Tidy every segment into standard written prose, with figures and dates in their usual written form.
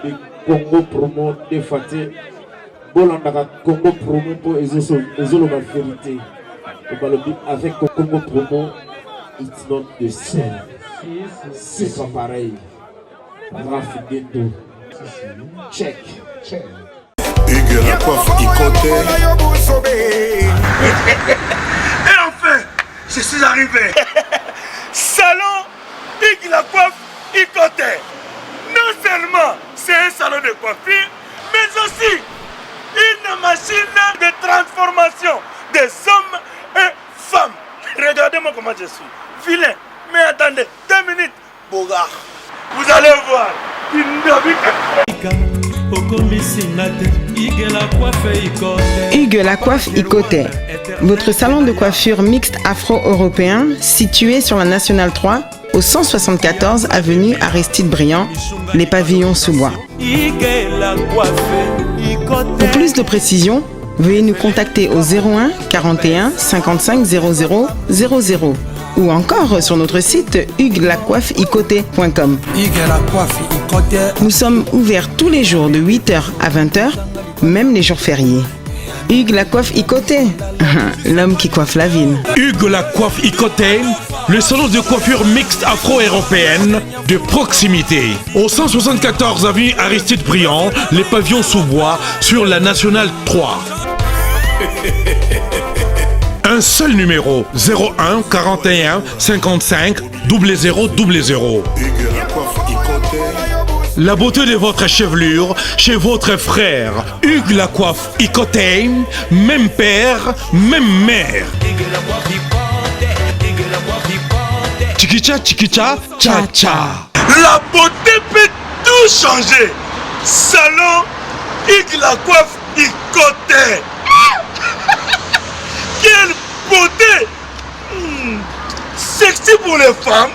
balobi Congo promo de Fatih. Bolandaka Congo promo pour ezoloba vérité. Balobi avec Congo promo, it's not the same. C'est pas pareil. Rafineto. Check. Hugues la coiffe Ikote. Et enfin, je suis arrivé. Salon Hugues la coiffe Ikote. Non seulement c'est un salon de coiffure, mais aussi une machine de transformation des hommes et femmes. Regardez-moi comment je suis. Vilain. Mais attendez, 2 minutes. Bogart. Vous allez voir. Hugues la coiffe Ikote, votre salon de coiffure mixte afro-européen situé sur la Nationale 3 au 174 avenue Aristide Briand, les pavillons sous bois. Pour plus de précisions, veuillez nous contacter au 01 41 55 00 00 ou encore sur notre site hugueslacoiffeikote.com. Nous sommes ouverts tous les jours de 8h à 20h, même les jours fériés. Hugues la coiffe Ikote, l'homme qui coiffe la ville. Hugues la coiffe Ikote, le salon de coiffure mixte afro-européenne de proximité. Au 174 avenue Aristide Briand, les pavillons sous bois sur la Nationale 3. Un seul numéro, 01 41 55 00 00. La beauté de votre chevelure chez votre frère. Hugues la coiffe Ikote, même père, même mère. Chikicha, chikicha, cha cha. La beauté peut tout changer. Salon Hugues la coiffe Ikote. Quelle beauté! Sexy pour les femmes,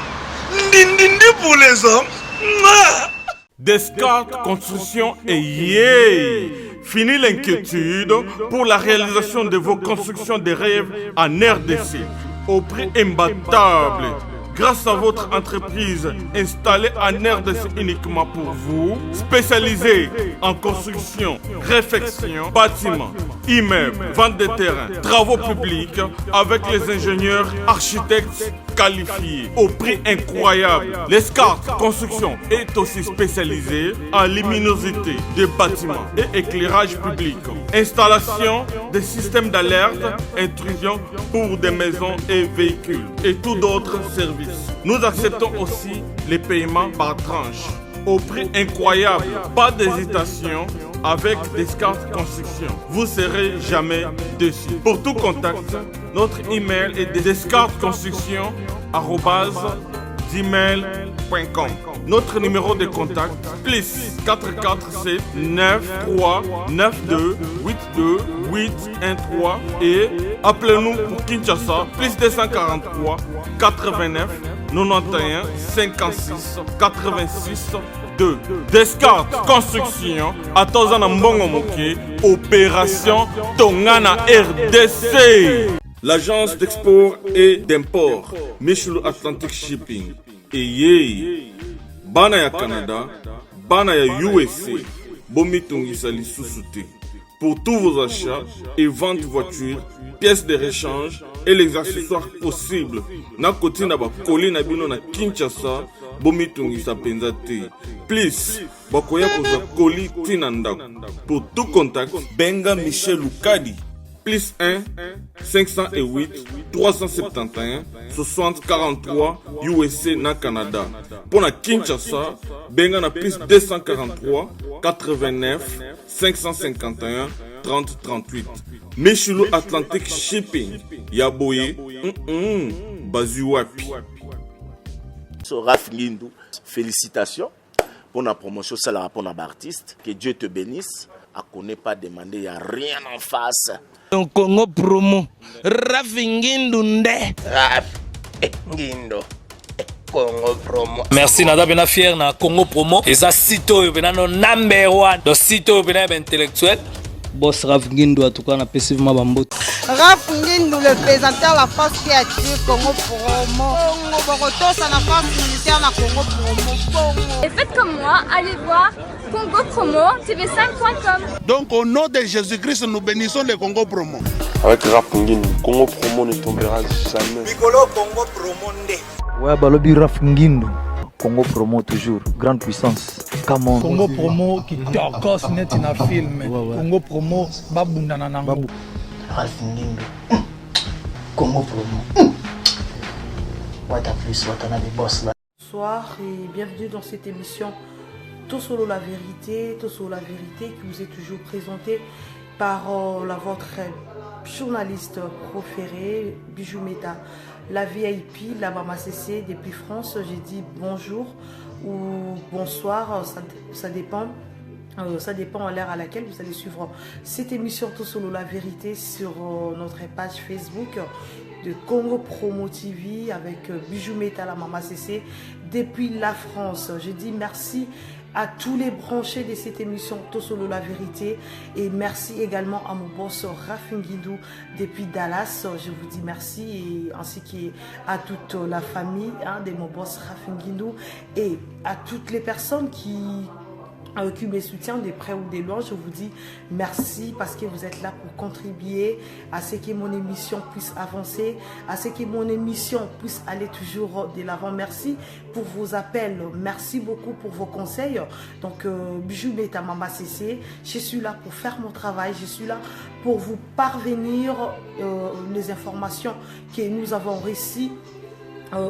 dindindi pour les hommes. Descartes Construction et yeah! Fini l'inquiétude pour la réalisation de vos constructions de rêves en RDC au prix imbattable. Grâce à votre entreprise installée en RDC uniquement pour vous, spécialisée en construction, réfection, bâtiments, immeubles, vente de terrains, travaux publics, avec les ingénieurs architectes qualifiés au prix incroyable. L'Escarte Construction est aussi spécialisée en luminosité des bâtiments et éclairage public. Installation des systèmes d'alerte, intrusion pour des maisons et véhicules et tout d'autres services. Nous acceptons aussi les paiements par tranche au prix incroyable. Pas d'hésitation avec Descartes Construction. Vous ne serez jamais déçus. Pour tout contact, notre email est descartesconstruction@gmail.com. Notre numéro de contact, plus 447 93 92 82 813 et appelez-nous pour Kinshasa, plus 243 89 91 56 86 2. Descartes Construction, Atozana Mbongo Moké, Opération Tongana RDC. L'agence d'export et d'import, Michelo Atlantic Shipping. Et yé, Bana ya Canada, Bana ya USA, Bomitongisa Lissousouté. Pour tous vos achats et ventes de voitures, pièces de rechange et les accessoires possibles. Na côté na ba koli na bino na Kinshasa, Bomitongisa Penzate. Please, bakoya koza koli tinanda. Pour tout contact, Benga Michel Lukadi. Plus 1 508 371 60 43 USA na Canada. Pour la Kinshasa, benga na plus 243 89 551 30 38. Michelo Atlantic Shipping. Yaboye, Bazuapi. Raph Lindou, félicitations pour la promotion, c'est la rapport d'artiste. Que Dieu te bénisse. À connaît pas demander, il n'y a rien en face. Congo promo. Raph Ngindunde. Raph Ngindo. Congo promo. Merci nada bena fier na Congo promo. Et ça site bena no number 1. Donc site bena intellectuel. Boss Raf Ngindu, en tout cas, on a passivement Bambot. Raf Ngindu, le présentateur de la force créative Congo Promo. Borotos à la force militaire de Congo Promo. Et faites comme moi, allez voir Congo Promo, tv5.com. Donc au nom de Jésus-Christ, nous bénissons le Congo Promo. Avec Raf Ngindu, Congo Promo ne tombera jamais. Piccolo Congo Promo Nde. Ouais, Balobi Raf Ngindu. Congo Promo toujours, grande puissance. Come on. Congo Promo qui torcos net in a film. Congo Promo babundana nango. Raf Ngindu. Congo Promo. What a plus, what a des boss là. Bonsoir et bienvenue dans cette émission Tout solo la vérité, Tout solo la vérité qui vous est toujours présentée par la votre journaliste préférée, Bijou Meta. La VIP, la Mama CC depuis France, j'ai dit bonjour ou bonsoir, ça dépend. Ça dépend à l'heure à laquelle vous allez suivre cette émission Tout solo la vérité sur notre page Facebook de Congo Promo TV avec Bijou Meta, la Mama CC depuis la France. Je dis merci à tous les branchés de cette émission Tout solo la vérité et merci également à mon boss Raf Ngindu depuis Dallas. Je vous dis merci et ainsi qu'à toute la famille de mon boss Raf Ngindu et à toutes les personnes qui me soutiennent des près ou des loin. Je vous dis merci parce que vous êtes là pour contribuer à ce que mon émission puisse avancer, à ce que mon émission puisse aller toujours de l'avant. Merci pour vos appels, merci beaucoup pour vos conseils. Donc Bijou Meta Mama CC, je suis là pour faire mon travail, je suis là pour vous parvenir les informations que nous avons réussies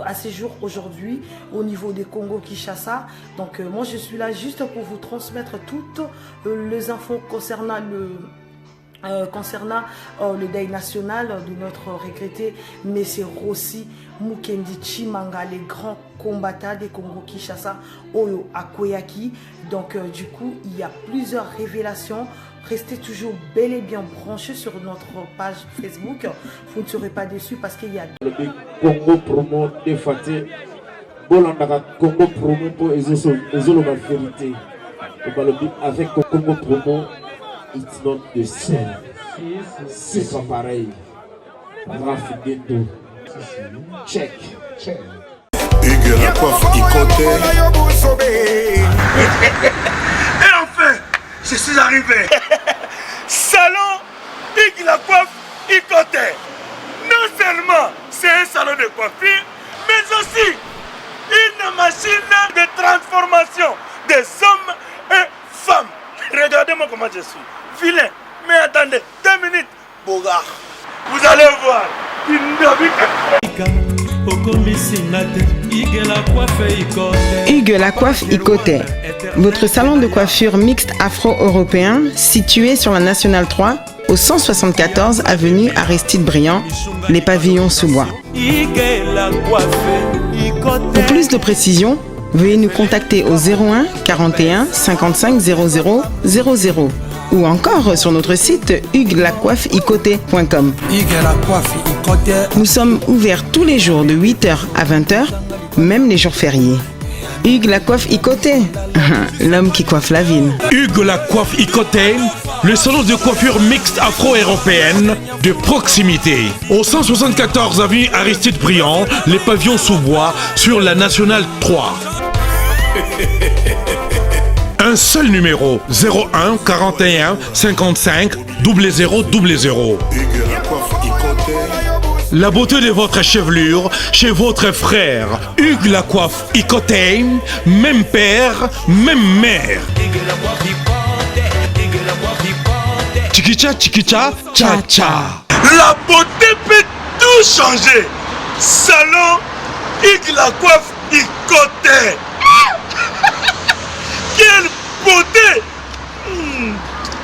à ces jours aujourd'hui au niveau des Congo-Kinshasa. Donc moi je suis là juste pour vous transmettre toutes les infos concernant le deuil national de notre regretté Messé Rossi Mukendi Chimanga, les grands combattants des Congo-Kinshasa Oyo Akoyaki. Donc du coup il y a plusieurs révélations. Restez toujours bel et bien branchés sur notre page Facebook. Vous ne serez pas déçus parce qu'il y a le Congo Promo défaté. Bolandaka Congo Promo pour Ezolo la vérité. Avec Congo Promo, it's not the same. C'est pas pareil. Raf Ngindu. Check. Hugues la coiffe Ikoté. Et enfin, je suis arrivé. Salon Hugues la coiffe Ikoté. Non seulement c'est un salon de coiffure, mais aussi une machine de transformation des hommes et femmes. Regardez-moi comment je suis. Vilain. Mais attendez, 2 minutes. Bogart. Vous allez voir. Hugues la coiffe Ikoté, votre salon de coiffure mixte afro-européen situé sur la Nationale 3 au 174 avenue Aristide Briand, les pavillons sous bois. Pour plus de précisions, veuillez nous contacter au 01 41 55 00 00 ou encore sur notre site huguelacoiffeikoté.com. Nous sommes ouverts tous les jours de 8h à 20h, même les jours fériés. Hugues la coiffe Ikoté, l'homme qui coiffe la ville. Hugues la coiffe Ikoté, le salon de coiffure mixte afro-européenne de proximité. Au 174 avenue Aristide Briand, les pavillons sous bois sur la Nationale 3. Un seul numéro, 01 41 55 00 00. La beauté de votre chevelure chez votre frère. Hugues la coiffe Ikoté, même père, même mère. Chikicha, chikicha, cha cha. La beauté peut tout changer. Salon Hugues la coiffe Ikoté. Quelle beauté!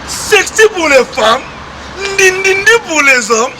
Sexy pour les femmes, dindindi pour les hommes.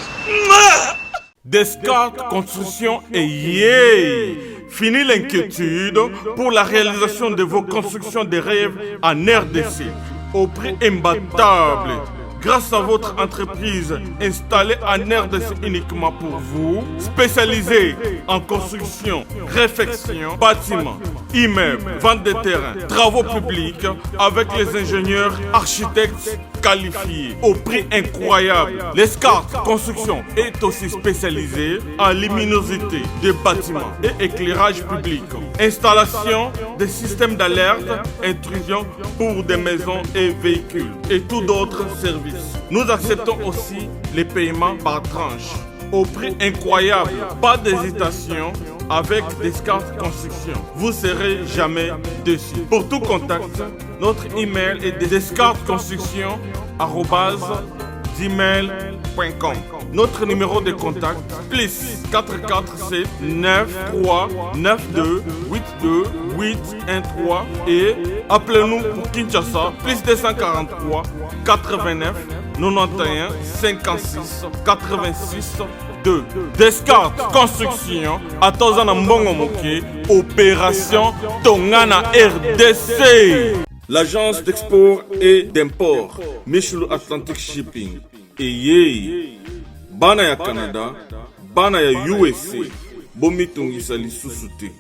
Descartes Construction et yeah! Fini l'inquiétude pour la réalisation de vos constructions de rêves en RDC au prix imbattable. Grâce à votre entreprise installée en RDC uniquement pour vous, spécialisée en construction, réfection, bâtiments, immeubles, vente de terrains, travaux publics, avec les ingénieurs, architectes qualifiés au prix incroyable. L'Escarte Construction est aussi spécialisée en luminosité des bâtiments et éclairage public. Installation des systèmes d'alerte, intrusion pour des maisons et véhicules et tout d'autres services. Nous acceptons aussi les paiements par tranche au prix incroyable. Pas d'hésitation avec Descartes Construction. Vous serez jamais déçus. Pour tout contact, notre email est descartesconstruction@gmail.com. Notre numéro de contact plus 447 93 92 82 813 et appelez-nous pour Kinshasa plus 243 89 91 56 86 2. Descartes Construction à Tozana Mbongo Moké, opération Tongana RDC. L'agence d'export et d'import Michulu Atlantic Shipping et Yei Bana ya Canada, Bana ya USA, Bomitongisa Lissusute.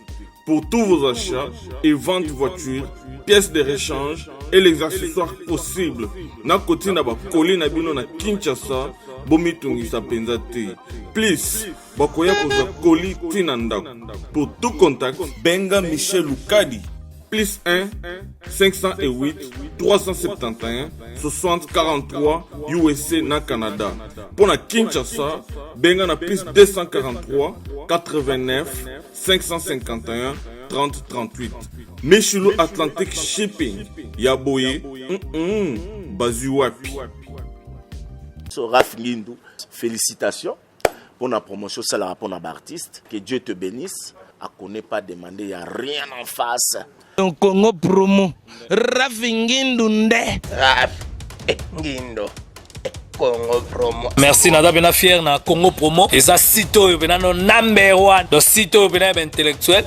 Pour tous vos achats et ventes voitures, pièces de rechange et les accessoires possibles. Na koti na ba koli na bino na Kinshasa, Bomitongisa Penzate. Please, bakoya koza koli tinandako. Pour tout contact, Benga Michel Lukadi. Plus 1 508 371 60 43 USA na Canada. Pour la Kinshasa, benga na plus 243 89 551 30 38. Michulu Atlantic Shipping. Yaboye, Bazuapi. Raph Ngindou, félicitations pour la promotion, ça la rapport à l'artiste. Que Dieu te bénisse. À connaît pas demander, il n'y a rien en face. Congo promo Raph Ngindou nde Ngindo Congo promo. Merci nada bena fier na Congo promo et ça sito yo bena no number 1 do sito yo bena intellectuel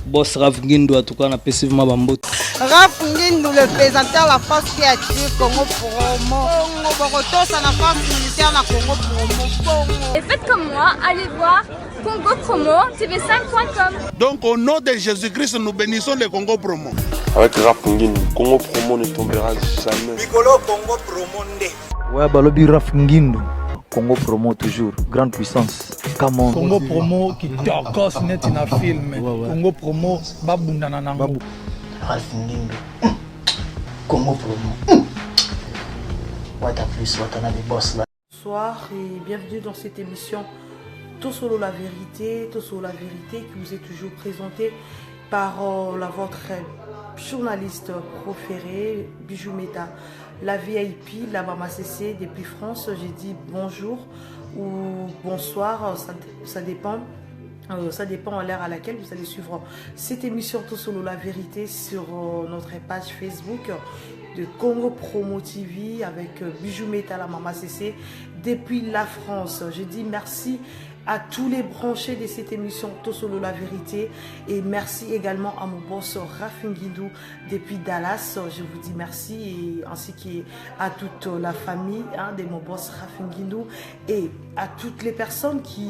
boss Raph Ngindou en tout cas na passivement bambote. Raph Ngindou le présentateur la force créative Congo promo. Congo Boroto ça la force militaire na Congo promo. Et faites comme moi, allez voir Congo Promo, tv5.com. Donc au nom de Jésus-Christ, nous bénissons le Congo Promo. Avec Raph Ngindou, Congo Promo ne tombera jamais. Piccolo Congo Promo nde. Ouais, balobi Raph Ngindou. Congo Promo toujours, grande puissance. Come on. Congo Promo qui torcos net na film. Congo Promo babundana nango. Raph Ngindou. Congo Promo. What a plus, what a the boss là. Bonsoir et bienvenue dans cette émission Tout solo la vérité qui vous est toujours présentée par la votre journaliste préférée, Bijou Meta, la VIP, la Mama CC depuis France. J'ai dit bonjour ou bonsoir, ça dépend. Ça dépend à l'heure à laquelle vous allez suivre cette émission Tout solo la vérité sur notre page Facebook de Congo Promo TV avec Bijou Meta, la Mama CC depuis la France. Je dis merci à tous les branchés de cette émission Tout solo la vérité et merci également à mon boss Raph Ngindou depuis Dallas. Je vous dis merci et ainsi qu'à toute la famille de mon boss Raph Ngindou et à toutes les personnes qui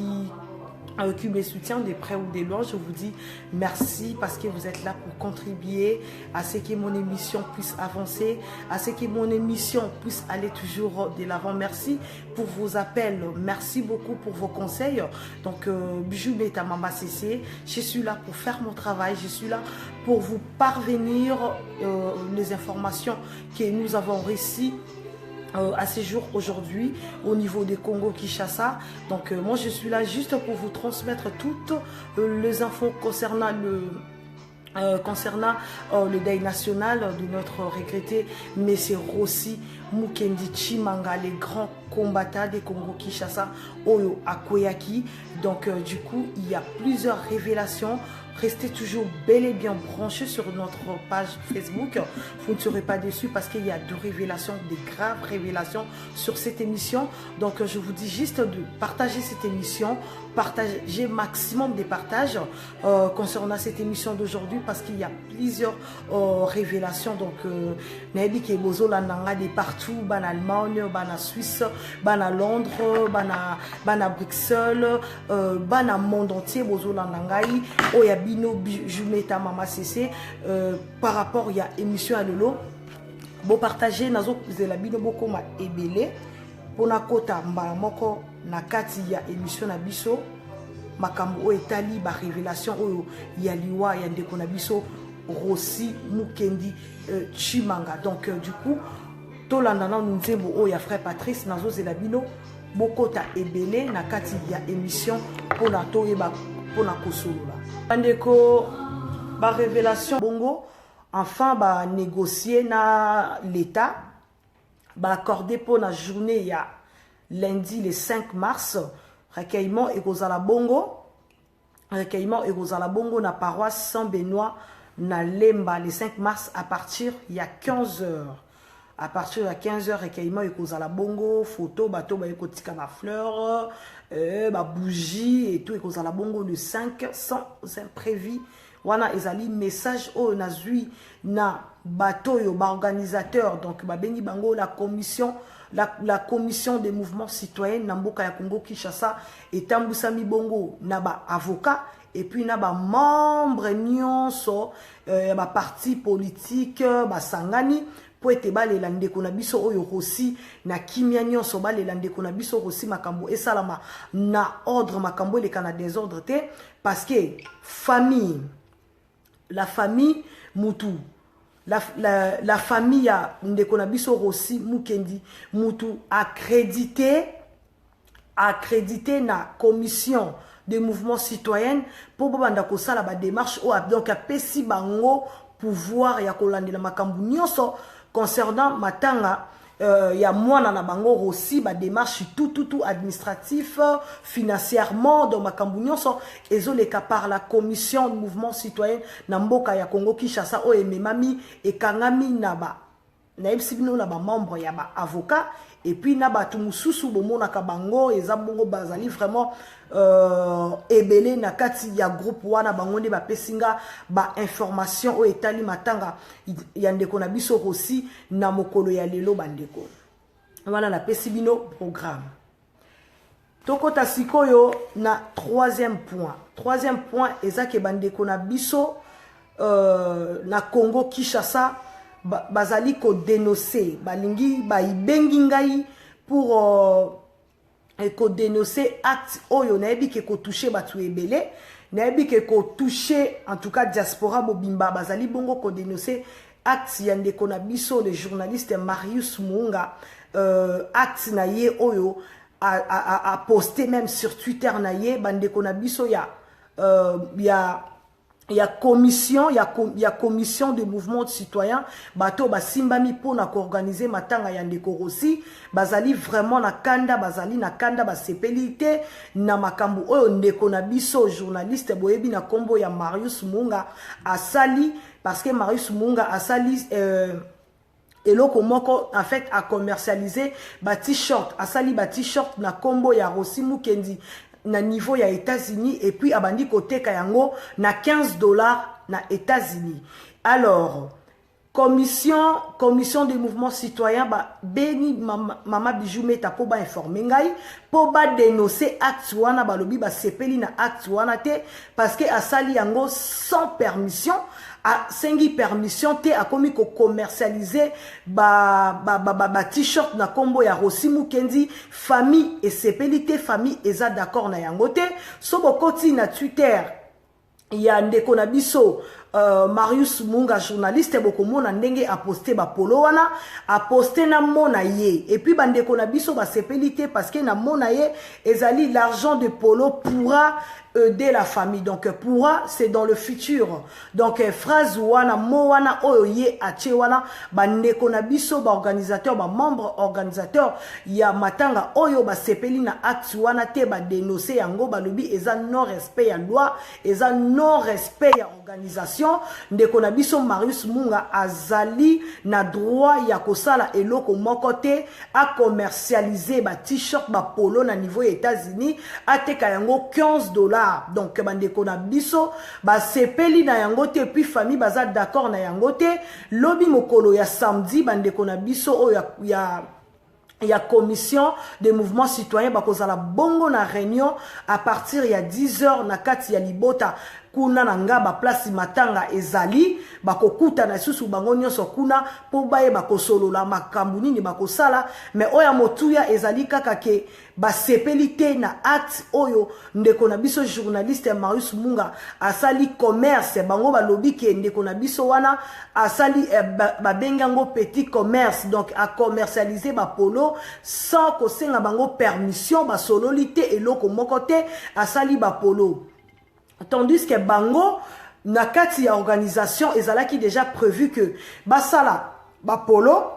me soutiennent de près ou de loin. Je vous dis merci parce que vous êtes là pour contribuer à ce que mon émission puisse avancer, à ce que mon émission puisse aller toujours de l'avant. Merci pour vos appels, merci beaucoup pour vos conseils. Donc Bijou Meta Mama CC, je suis là pour faire mon travail, je suis là pour vous parvenir les informations que nous avons réussi à ces jours aujourd'hui au niveau des Congo-Kinshasa. Donc moi je suis là juste pour vous transmettre toutes les infos concernant le deuil national de notre regretté Messé Rossi Mukendi Chimanga, les grands combattants des Congo-Kinshasa Oyo Akoyaki. Donc du coup il y a plusieurs révélations. Restez toujours bel et bien branchés sur notre page Facebook. Vous ne serez pas déçus parce qu'il y a des révélations, des graves révélations sur cette émission. Donc je vous dis juste de partager cette émission, partager maximum des partages concernant cette émission d'aujourd'hui parce qu'il y a plusieurs révélations. Donc Nabi Kebozo Lananga de partout, ban Allemagne, ban Suisse, ban Londres, ban Bruxelles, ban monde entier, Bozo Lanangai, Oyabi Bijou Meta Mama CC par rapport il y a émission à Lolo Bo partager nazo zela bino boko ma ebele pona kota mbala moko na kati ya émission na biso makambo o etali ba révélation oyo ya liwa ya ndeko na biso Rossi Mukendi Chimanga. Donc du coup tolanda na nzembo oyo ya frère Patrice nazo zela bino bokota ebele na kati ya émission pona toyeba pona kosolola bandeko ba révélation bongo. Enfin, bah, négocier na l'État, bah, accorder pour la journée, il y a lundi le 5 mars, recueillement et Gozala Bongo, na paroisse Saint-Benoît, na Lemba, le 5 mars, à partir, il y a 15 heures. À partir de 15 heures, recueillement et Gozala Bongo, photo, bateau, bah, écoute, ma fleur, bah, bougie et tout, et Gozala Bongo le 5 sans imprévu. Wana ezali message o nazui na bateau yo ba organisateur donc ba bengi bango la commission des mouvements citoyens na mboka ya Congo Kinshasa etambusami bongo na ba avocat et puis na ba membre nyonso ba parti politique ba sangani po ete balela ndeko na biso oyo Rossi na kimia nyonso balela ndeko na biso Rossi makambo esalama na ordre makambo eleka na désordre te parce que la famille Moutou, la famille ya ndeko na biso Rossi Mukendi Moutou accrédité na commission des mouvements citoyens pour banda ko sala ba démarche o donc a pesi bango pouvoir ya kolandela makambu nyonso concernant matanga ya mwana na bango Rossi ba démarche tout administratif financièrement dans makambu nyonso ezoleka par la commission de mouvement citoyen na mboka ya Congo Kinshasa o ememami ekangami na ba na ebsibino na ba membre ya ba avocat et puis na ba tumususu bomona ka bango eza bongo bazali vraiment ebele na kati ya groupe wana bango nde ba pesinga ba information o etali matanga ya ndeko na biso Rossi na mokolo ya lelo bandeko wana na pesibino programme tokota sikoyo na troisième point ezake bandeko na biso na Congo Kinshasa bazali ko dénoncer balingi ba ibengi ngai pour ko dénoncer acte oyo na ebi ke ko toucher batu ebele na ebi ke ko toucher en tout cas diaspora bobimba bazali bongo ko dénoncer acte ya ndeko na biso le journaliste Marius Munga acte na ye oyo a posté même sur Twitter na ye bandeko na biso il y a commission de mouvement citoyen bato basimbami pona ko organiser matanga ya ndeko Rossi bazali vraiment na kanda basepelite na makambu oyo ndeko na biso journaliste boyebi na kombo ya Marius Munga asali parce que Marius Munga asali eloko moko en fait a commercialisé ba t-shirt asali ba t-shirt na kombo ya Rossi Mukendi na niveau ya États-Unis et puis abandi koteka yango na $15 na États-Unis. Alors commission des mouvements citoyens ba beni mama Bijou meta po ba informer ngai po ba dénoncer acte wana balobi ba sepeli na acte wana te parce que asali yango sans permission a sengi permission te a komi ko commercialiser ba t-shirt na kombo ya Rossi Mukendi famille et sepelite famille eza d'accord na yango te so bokoti na Twitter ya ndeko na biso Marius Munga journaliste bokomona ndenge a posté ba polo wana a posté na mona ye et puis bandeko na biso ba sepelite parce que na mona ye ezali l'argent de polo pourra aider la famille donc pourra c'est dans le futur donc phrase wana mo wana oyo ye ache wana bandeko na biso ba organisateur ba membre organisateur ya matanga oyo ba sepeli na acte wana te ba dénoncer yango balobi eza non respect ya loi eza non respect ya organisation ndeko na biso Marius Munga azali na droit ya kosala eloko moko te a commercialiser ba t-shirt ba polo na niveau ya États-Unis ateka yango $15 donc bandeko na biso ba sepeli na yango te puis famille baza d'accord na yango te lobi mokolo ya samedi bandeko na biso oyo ya commission des mouvements citoyens bakozala bongo na réunion à partir ya 10h na kati ya libota kuna na nga ba place matanga ezali bakokuta na susu bango nyonso kuna po baye bakosolola makambu nini bakosala mais oya motuya ezali kaka ke basepelite na acte oyo ndeko na biso journaliste Marius Munga asali commerce bango balobi ke ndeko na biso wana asali babengango petit commerce donc a commercialiser ba polo sans kosenga bango permission basololite eloko moko te asali ba polo tandis que bango na kati ya organisation ezalaki déjà prévu que basala ba polo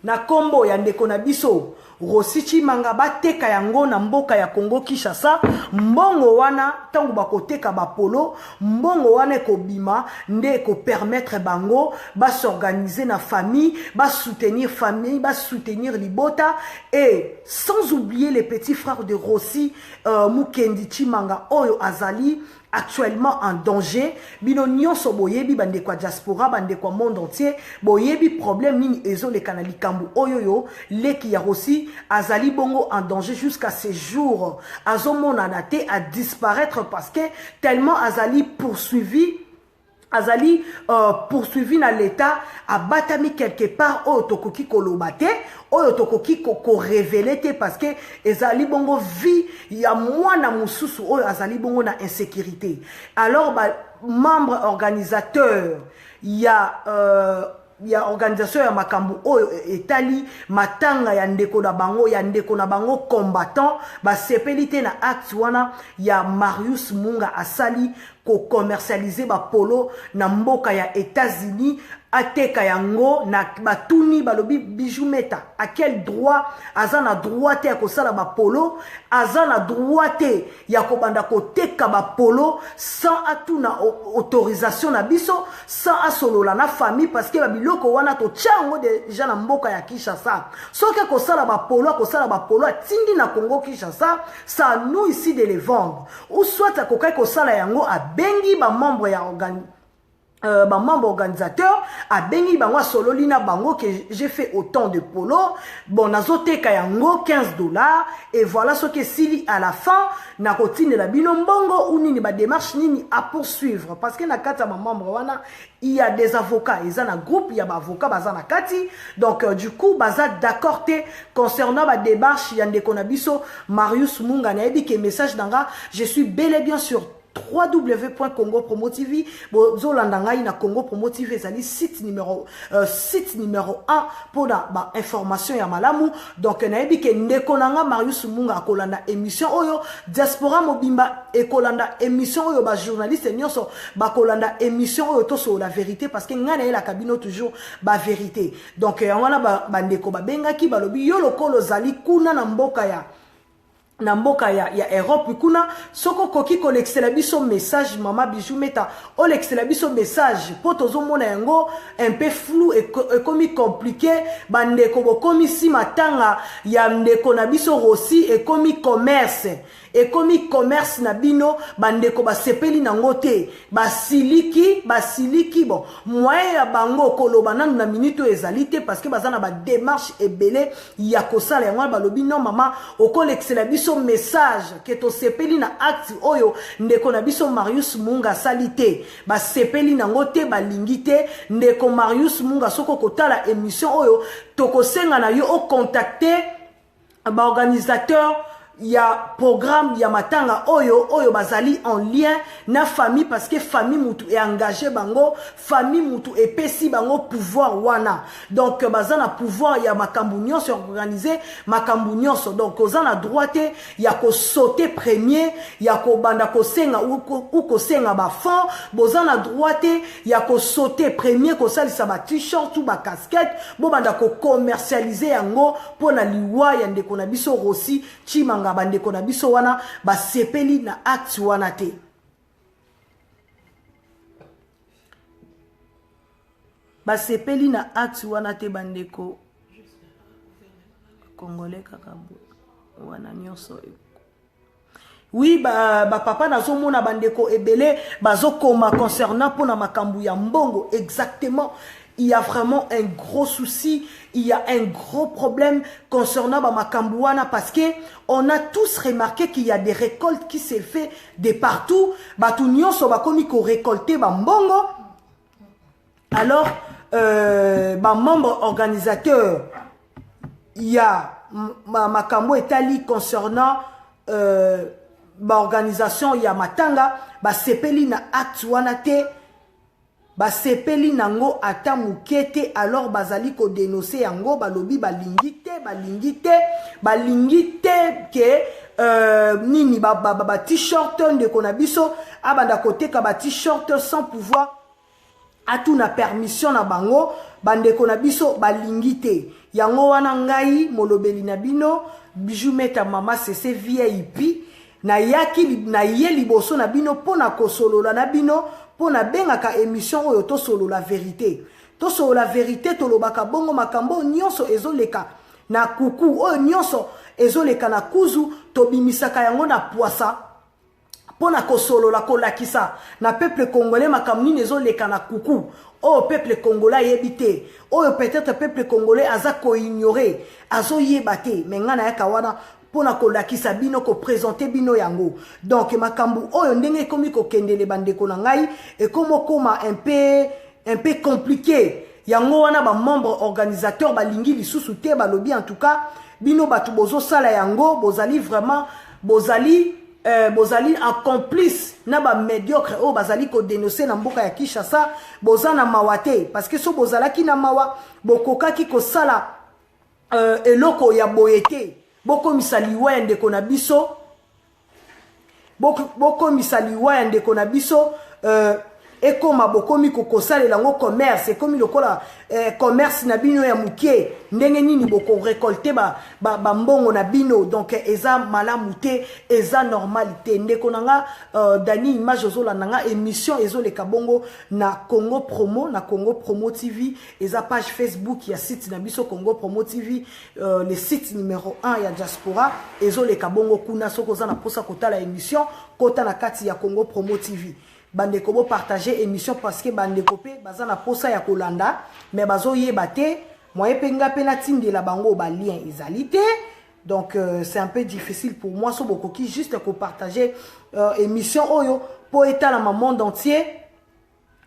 na kombo ya ndeko na biso Rossi Chimanga bateka yango na mboka ya Congo Kinshasa mbongo wana tangu bakoteka ba polo mbongo wana ekobima nde ko permettre bango ba s'organiser na famille ba soutenir libota et sans oublier les petits frères de Rossi Mukendi Chimanga oyo azali actuellement en danger bino nyonso boyebi bande kwa diaspora bande kwa monde entier boyebi problème nini ezole kana likambu oyoyo leki ya Rossi azali bongo en danger jusqu'à ces jours azomona nate à disparaître parce que tellement azali poursuivi na l'état abatami quelque part oyo tokoki kolobate oyo tokoki ko révéler te parce que ezali bongo vie ya mwana mususu oyo azali bongo na insécurité alors membre organisateur ya organisation ya makambu oyo etali matanga ya ndeko na bango combattant basepelite na acte wana ya Marius Munga asali ko commercialiser ba polo na mboka ya États-Unis ateka yango na batuni balobi Bijumeta à quel droit azana droit te ya kosala ba polo azana droit te ya kobanda koteka ba polo sans atuna autorisation na biso sans asolola na famille parce que babiloko wana to tchango déjà na mboka ya Kinshasa soki kosala ba polo atindi na Congo Kinshasa ça nous ici de les vendre ou soit akokai kosala yango abengi ba membre ya membre organisateur a bengi bango sololi na bango que j'ai fait autant de polo bon nazoteka yango $15 et voilà ce que sili à la fin na kotine la bino mbongo ou nini ba démarche nini à poursuivre parce que na kata ma membre wana il y a des avocats ils ont un groupe il y a ba avocat bazana kati donc du coup baza d'accord te concernant ba démarche yande konabiso Marius Munga na yebi ke message danga je suis bel et bien sur www.congopromo TV bozolandanga ina Congo Promo TV ezali site numéro 1 pour la information ya malamu donc nayebi ke ndeko nanga Marius Munga akolanda émission oyo diaspora mobimba ekolanda émission oyo ba journaliste nyonso bakolanda émission oyo toso la vérité parce que ngana ela kabino toujours ba vérité donc wana ba ndeko babengaki balobi yo lokolo zali kuna na mboka ya Europe kuna soko koki kolexela biso message mama Bijumeta o lexela biso message potozo mona yango un peu flou et comme compliqué bande ko bokomi si matanga ya ndeko na biso Rossi et comme commerce na bino bande ko basepeli nango te basiliki bon moyen ya bango koloba nanu na minute ezalité parce que bazana ba démarche ebele ya kosala yango balobi non mama okolexela biso message que to sepeli na acte oyo ndeko na biso Marius Munga salite ba sepeli nango te balingi te ndeko Marius Munga soko kotala émission oyo tokosenga na yo o contacter ba organisateur ya programme ya matanga oyo bazali en lien na famille parce que famille mutu est engagé bango famille mutu epesi bango pouvoir wana donc bazana pouvoir ya makambu nyonso organiser makambu nyonso donc ozana droite ya ko sauter premier ya ko banda ko senga ou ko senga ba fond bozana droite ya ko sauter premier ko salisa ba t-shirt ou ba casquette bo banda ko commercialiser yango pona liwa ya ndeko na biso Rossi Chimanga bandeko na biso wana basepeli na acte wana te basepeli na acte wana te bandeko congolais kakabu wana nyonso oui papa nazomona bandeko ebele bazokoma concernant pona makambu ya mbongo exactement il y a vraiment un gros souci, il y a un gros problème concernant Makambuana parce que on a tous remarqué qu'il y a des récoltes qui se fait de partout. Batunyo so bakomi ko récolter mbongo. Alors, membre organisateur, il y a Makambo Etali concernant organisation, il y a Matanga, sepeli na acte wana te. Sepeli nango ata mukete alors bazali ko dénoncer yango balobi balingite ke nini t-shirt de konabiso abanda kote ka t-shirt sans pouvoir atuna permission na bango bande konabiso balingite yango wana ngai molobeli na bino bijou meta mama c'est VIP na yaki na ye liboso na bino pona kosolola na bino pona bengaka émission oyo to solo la vérité to lobaka bongo makambo nyonso ezoleka na kuku oyo nyonso ezoleka na kuzu to bimisaka yango na poisa pona kosolola kolakisa na peuple congolais makambo nini ezoleka na kuku oyo peuple congolais yebite oyo peut-être peuple congolais aza ko ignorer azo yebate mengana yaka wana pona kolakisa bino ko présenter bino yango donc makambu oyo ndenge komi ko kendele bandeko na ngai et comme koma un peu compliqué yango wana ba membre organisateur balingi lisusu te balobi en tout cas bino batu bozo sala yango bozali vraiment bozali en complice na ba médiocre o bazali ko dénoncer na mboka ya Kinshasa bozana mawate parce que so bozalaki na mawa bokokaki ko sala eloko ya boyete boko misaliwa ya ndeko na biso boko misaliwa ya ndeko na biso ekoma bokomi kokosalela ngo commerce ekomi lokola commerce na bino ya mukie ndenge nini boko récolter ba mbongo na bino donc eza malamu te eza normalité ndeko nanga Dani image ozola nanga émission ezoleka bongo na Congo Promo TV eza page Facebook ya site na biso Congo Promo TV le site numéro 1 ya diaspora ezoleka bongo kuna soko za na posa kotala émission kota na kati ya Congo Promo TV bandeko bo partager émission parce que bandeko pe baza na posa ya kolanda mais bazo yeba te moye penga pe na tindela bango ba lien ezalité donc c'est un peu difficile pour moi so boko ki juste ko partager émission oyo po etala ma monde entier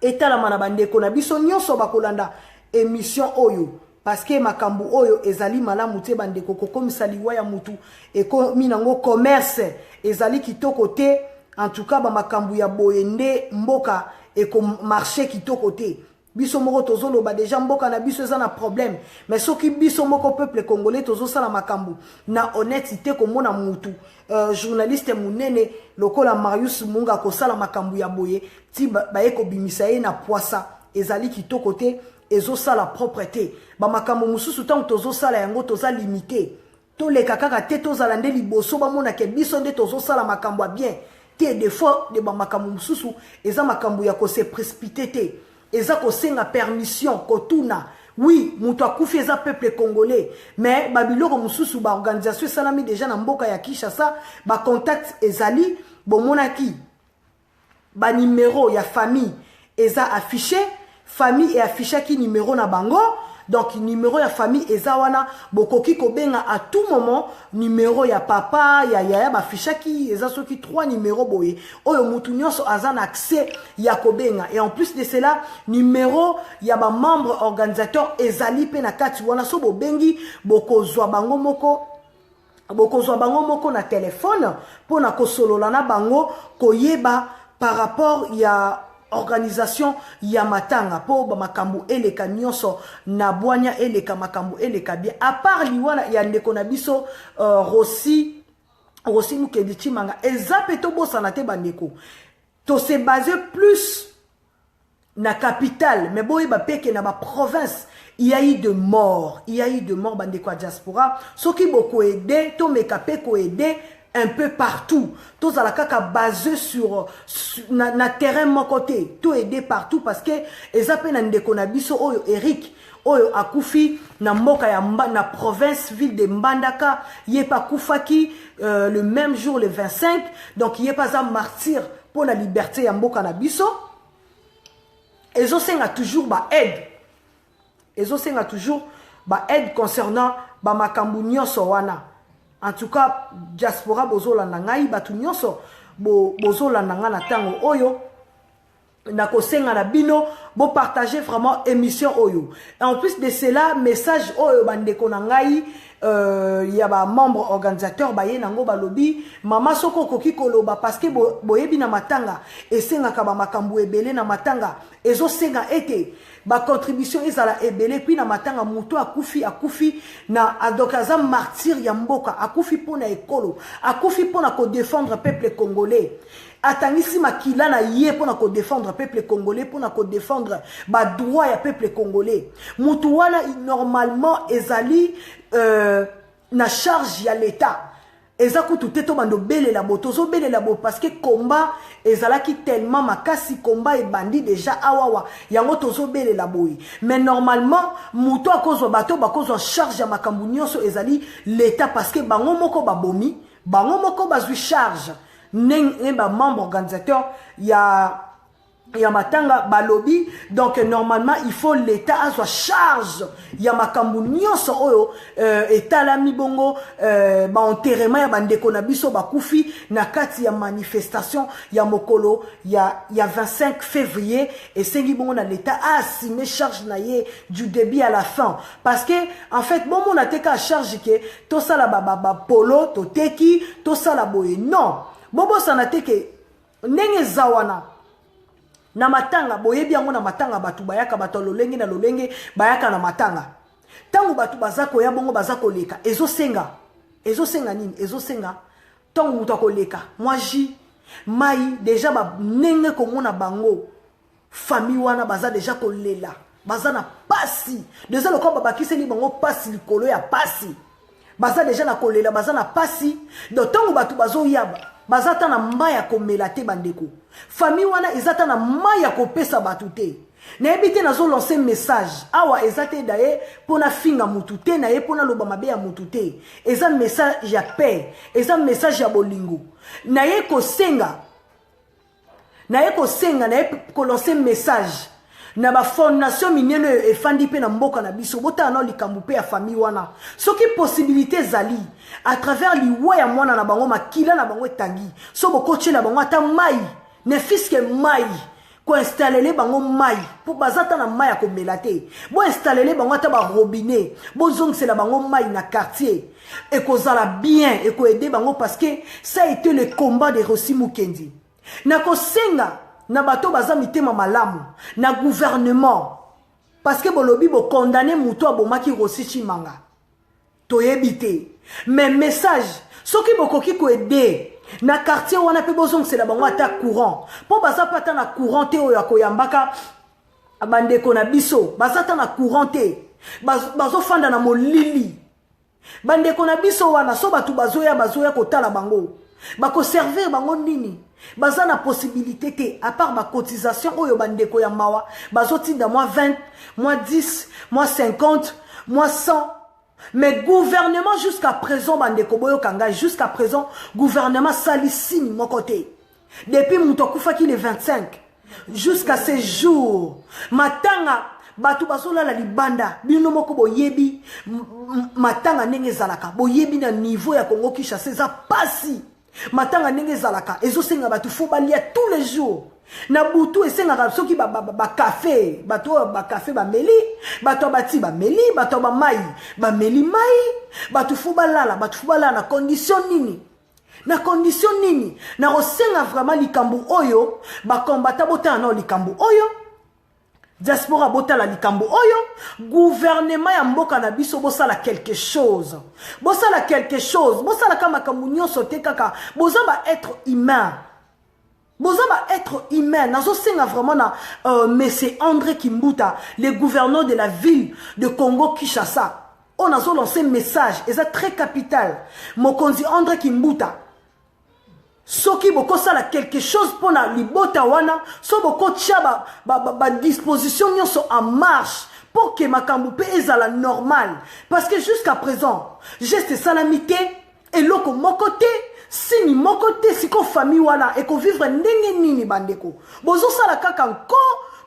etala mana bandeko na biso nyonso ba kolanda émission oyo parce que makambu oyo ezali malamu te bandeko kokomisa liwa ya mutu e ko minango commerce ezali kitoko te. En tout cas, makambu ya boyende mboka et comme marché qui to côté. Biso moko tozolo ba déjà mboka na biso eza na problème. Mais soki biso moko peuple congolais tozo sala makambu na honnêteté ko mona mutu. Journaliste munene lokola Marius Munga ko sala makambu ya boye ti ba eko bimisa ye na poisa ezali ki to côté ezo sala propreté. Ba makambu mususu tant tozo sala yango toza limité. To le kakaka te tozala nde liboso ba mona ke biso nde tozo sala makambu bien. Des fois de makambu mususu eza makambu ya ko se précipiter te eza ko senga permission ko tuna oui mutu akufi eza peuple congolais mais babiloko mususu ba organisation salami déjà na mboka ya Kinshasa ba contact ezali bomonaki ba numéro ya famille eza affiché famille et affiché ki numéro na bango. Donc numéro ya famille ezawana bokoki kobenga à tout moment numéro ya papa ya yaya ba fichaki eza soki 3 numéros boye oyo mutu nyonso azana accès ya kobenga et en plus de cela numéro ya ba membre organisateur ezali pe na kati wana so bobengi bokozwa bango moko na téléphone pona kosolola na bango koyeba par rapport ya organisation ya matanga po ba makambu eleka nyonso na bwanya eleka makambu eleka bien à part liwana ya ndeko na biso Rossi Mukedi Chimanga ezape to bosana te bandeko to se baser plus na capitale mais boye ba peke na ba province il y a eu de morts bandeko a diaspora soki boko aider to mekape ko aider un peu partout. Tous à la kaka basé sur na terrain mon côté. Tout aider partout parce que les appels n'andeko na biso oyo Eric oyo akufi na mboka ya na province ville de Mbandaka yepa kufaki le même jour le 25 donc yepa un martyr pour la liberté ya mboka na biso. Ils ont toujours ba aide ezosenga toujours aide concernant makambo nyonso wana. En tout cas, diaspora bozolanda ngai batu nyonso bozolanda nga na tango oyo na kosenga na bino bo partager vraiment émission oyo. Et en plus de cela, message oyo bandeko na ngai ya ba membre organisateur ba ye nango balobi mama soko koki koloba parce que boyebi na matanga esenga ka ba makambu ebele na matanga ezo senga ete ba contribution ezala ebele puis na matanga muto akufi na adokaza martyr ya mboka akufi pona ekolo akufi pona ko défendre peuple congolais. Atangisi makila na ye pona ko défendre peuple congolais pona ko défendre ba droit ya peuple congolais. Mutu wana normalement ezali na charge ya l'état. Ezaku tuteto bando bele la bo tozo bele la bo parce que combat ezalaki tellement makasi combat et bandit déjà awawa yango tozo bele la boy. Mais normalement mutu akozwa bato bakozwa charge ya makambu nyonso ezali l'état parce que bango moko babomi bango moko bazwi charge. Ba membre organisateur ya matanga balobi donc normalement il faut l'état a sa charge ya makambu nyonso oyo etalami bongo ba enterrement ya bandeko na biso bakufi na kati ya manifestation ya mokolo ya 25 février et sengi bongo na l'état a assumé charge na ye du début à la fin parce que en fait bon mon ateka a charge que to sala ba polo to teki to sala boye non bobo sanateke ndenge zawana na matanga boyebi yango na matanga batu bayaka bato lolenge na lolenge bayaka na matanga tangu batu bazako ya bongo bazako leka ezosenga nini ezosenga tangu mutu akoleka mwaji mai deja ba nenge komona bango famille wana baza deja kolela baza na pasi deja lokwa babakiseli bango pasi likolo ya pasi baza deja na kolela baza na pasi donc tangu batu bazo yaba bazata na maya komela te bandeko famille wana ezata na maya kopesa batu te na ebite nazo lancer message awa ezate daye pona finga mutu te na ye pona loba mabe ya mutu te eza message ya paix eza message ya bolingo na ye kosenga na ye ko lancer message na ba fondation minene efandi pe na mboka na biso bota na likambu pe ya famille wana soki possibilité zali à travers liwa ya mwana na bango makila na bango etangi so bokoche na bango ata mai ne fiske mai ko installer les bango mai pour bazata na mai ya komela te bo installer les bango ata ba robinet bo zong c'est la bango mai na quartier et kozala bien et ko aider bango parce que ça a été le combat de Rossi Mukendi na kosenga na bato baza mitema malamu na gouvernement parce que bolobi bo condamner muto abomaki Rossi Chimanga toyebite mais message soki bokoki ko aider na quartier wana pe bozong c'est la bango ata courant po baza pata na courant te oyo akoyambaka bandeko na biso baza ta na courant te bazo fanda na molili bandeko na biso wana so batu bazoya kotala bango bako servir bango nini baza na possibilité te à part ma cotisation oyo bandeko ya mawa bazo tinda moi 20 moi 10 moi 50 moi 100 mais gouvernement jusqu'à présent bandeko boyo kanga jusqu'à présent gouvernement salisini mon côté depuis mutokufa ki le 25 jusqu'à ces jours matanga batu basola la libanda bino moko boyebi matanga ndenge zalaka boyebi na niveau ya Congo Kinshasa za pasi matanga ndenge zalaka ezosenga batu fo balia tous les jours na butu esenga soki ba café bato ba café ba meli bato bati ba meli bato ba mai ba meli mai batu fo balala na condition nini na rosenga vraiment likambu oyo ba kombata bota na likambu oyo diaspora bota la likambu oyo gouvernement ya mboka na biso bosala quelque chose bosala kama kamunyo sote kaka bozaba être humain nazo senga vraiment na monsieur André Kimbuta le gouverneur de la ville de Congo Kinshasa on a lancé un message et c'est très capital mokonzi André Kimbuta soki boko sala quelque chose pour na libota wana so boko tia ba disposition nyonso en marche pour que makambu pe ezala normal parce que jusqu'à présent geste salamité et loko mokote sini mokote siko famille wana et ko vivre ndenge nini bandeko bozo sala kaka nko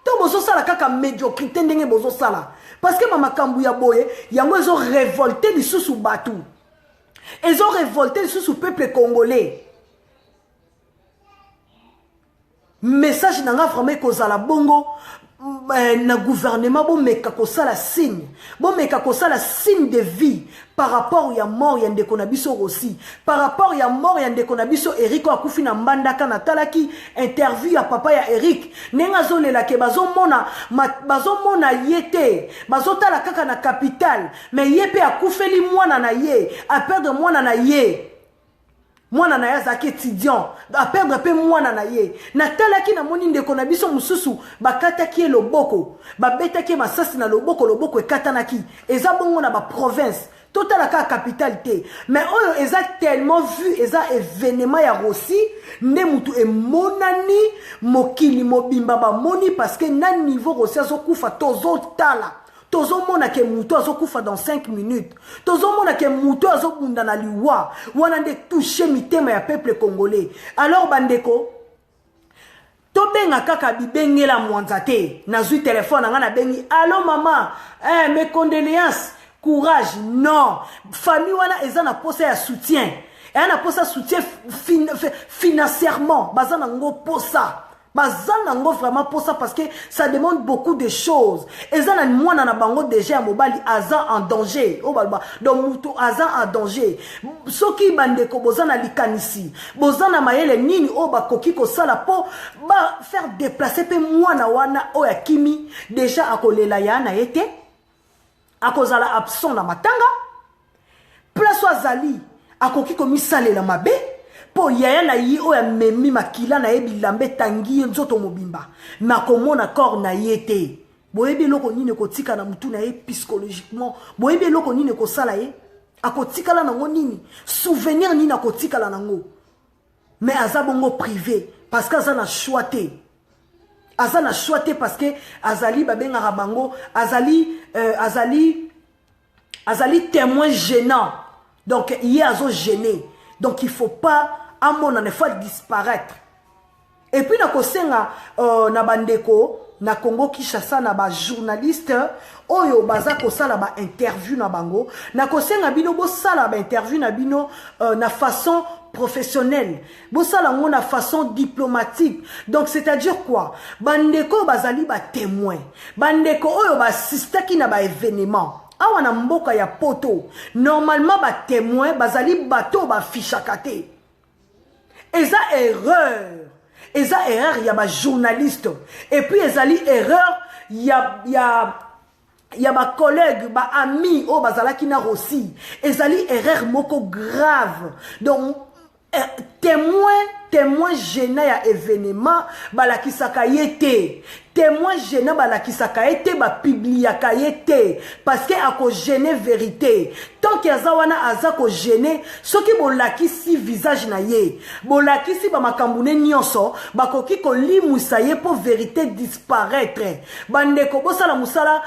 to bozo sala kaka médiocrité ndenge bozo sala parce que makambu ya boye yango ezo révolter lisusu batu ezo révolter lisusu peuple congolais. Message nanga vraiment kozala bongo na gouvernement bo meka kosala signe de vie par rapport ya mort ya ndeko na biso aussi par rapport ya mort ya ndeko na biso Eric akufi na mbandaka na talaki interview ya papa ya Eric nenga zolela ke bazomona yete bazotala kaka na capital mais yepe akufeli mwana na ye a perdre mwana na ye mwana na yazaki étudiant a perdre pe mwana na ye na talaki na moni ndeko na biso mususu bakataki loboko babetaki masasi na loboko ekatanaki eza bongo na ba province totala ka capitalité mais oyo eza tellement vu eza événement ya Rossi nde mutu emonani mokili mobimba ba moni parce que na niveau Rossi azokufa tozotala tozomona ke mutu azokufa dans 5 minutes tozomona ke mutu azobunda na liwa wana nde toucher mitema ya peuple congolais. Alors bandeko tobenga kaka bibengela mwanza te nazui téléphone nga na bengi allo mama mes condoléances courage non famille wana eza na posa ya soutien na posa soutien financièrement bazana ngo posa bazana ngo vraiment posa parce que ça demande beaucoup de choses ezana mwana na bango déjà mobali aza en danger o balba donc mutu aza en danger soki bandeko bozana likanisi bozana mayele nini o bakoki ko sala po ba faire déplacer pe mwana wana o ya kimi déjà akolela yana yete akozala absent na matanga place azali akoki komisalela mabe po yaya na yi o ya memi makila na ebilambe tangi nzoto mobimba makomona corps na yete boyebi loko nini kotika na mutu na ye psychologiquement boyebi loko nini ko sala ye akotikala nango nini souvenir nini akotikala nango mais azabongo privé parce que azana choité parce que azali babenga rabango azali témoin gênant donc il est azo gêné donc il faut pas à mon ne faut disparaître et puis na kosenga na bandeko na Congo Kinshasa na ba journaliste oyo baza kosala ba interview na bango na kosenga bino bo sala ba interview na bino na façon professionnelle bosala ngo na façon diplomatique donc c'est-à-dire quoi bandeko bazali ba témoin bandeko oyo ba assistaki na ba événement awa na mboka ya poto normalement ba témoin bazali bato ba fichakate eza erreur ya ba journaliste et puis ezali erreur ya ba collègue ba ami o bazalaki na Rossi ezali erreur moko grave donc témoin gênant ya événement balakisaka yete témoin gênant balakisaka yete ba publiaka yete parce que ako gêner vérité tant que azawana azako gêner soki bolakisi visage na ye bolakisi ba makambune nyonso bakoki ko limusa ye pour vérité disparaître bandeko bosala musala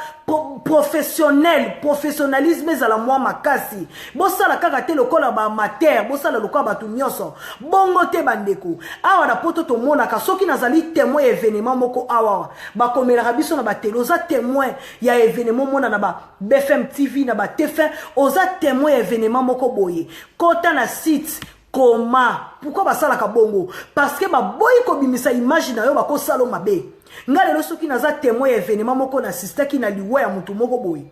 professionnalisme ezala mwa makasi bosala kaka te lokola ba amateur bosala lokola batu nyonso bongo te bandeko awa na poto to monaka soki nazali témoin événement moko awa bakomela biso na ba télé oza témoin ya événement mona na ba BFM TV na ba TF1 oza témoin événement moko boye kota na site comment pourquoi basala ka bongo parce que ba boyi ko bimisa image na yo bako salo mabe ngale soki naza témoin événement moko na sister ki na liwa ya mutu moko boye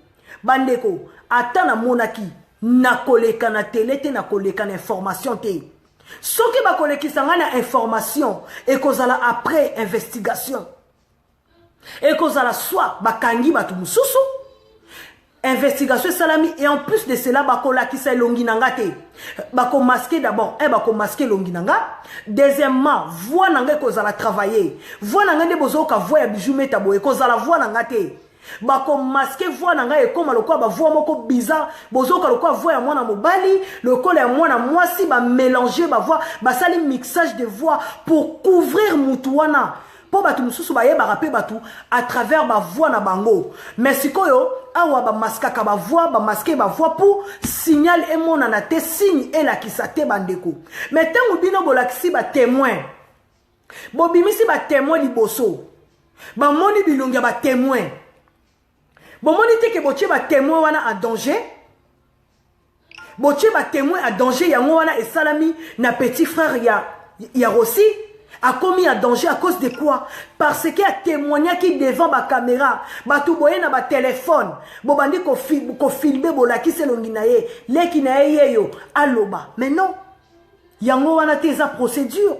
bandeko ata na monaki na koleka na télé te na koleka na information te soki ba kolekisa ngana information et kozala après investigation et kozala soit bakangi batu mususu investigation salami et en plus de cela bakolakisa longi nanga te bako masquer d'abord bako masquer longi nanga deuxièmement voix nanga kozala travailler voix nanga de bozoka voix ya bijou meta boye kozala voix nanga te bako masquer voix nanga e koma lokwa ba voix moko bizarre bozoka lokwa voix ya mwana mobali lokola ya mwana mwasi ba mélanger ba voix basali mixage de voix pour couvrir mutuana po batu mususu ba yeba rapé batu à travers ba voix na bango mais sikoyo awa ba maskaka ba voix ba masquer ba voix pour signal et mona na te signe et la kisate bandeko mais tango bino bolakisi ba témoin bobimisi ba témoin liboso bamoni bilongi ba témoin bomoni te ke botie ba témoin wana en danger botie ba témoin en danger yango wana esalami na petit frère ya Rossi a commis en danger à cause de quoi? Parce qu'il a témoigné qui devant ma caméra, batou boye na ba téléphone, bobandi ko filmer bolaki selongi na ye, leki na ye yo aloba. Mais non. Yango wana te za procédure.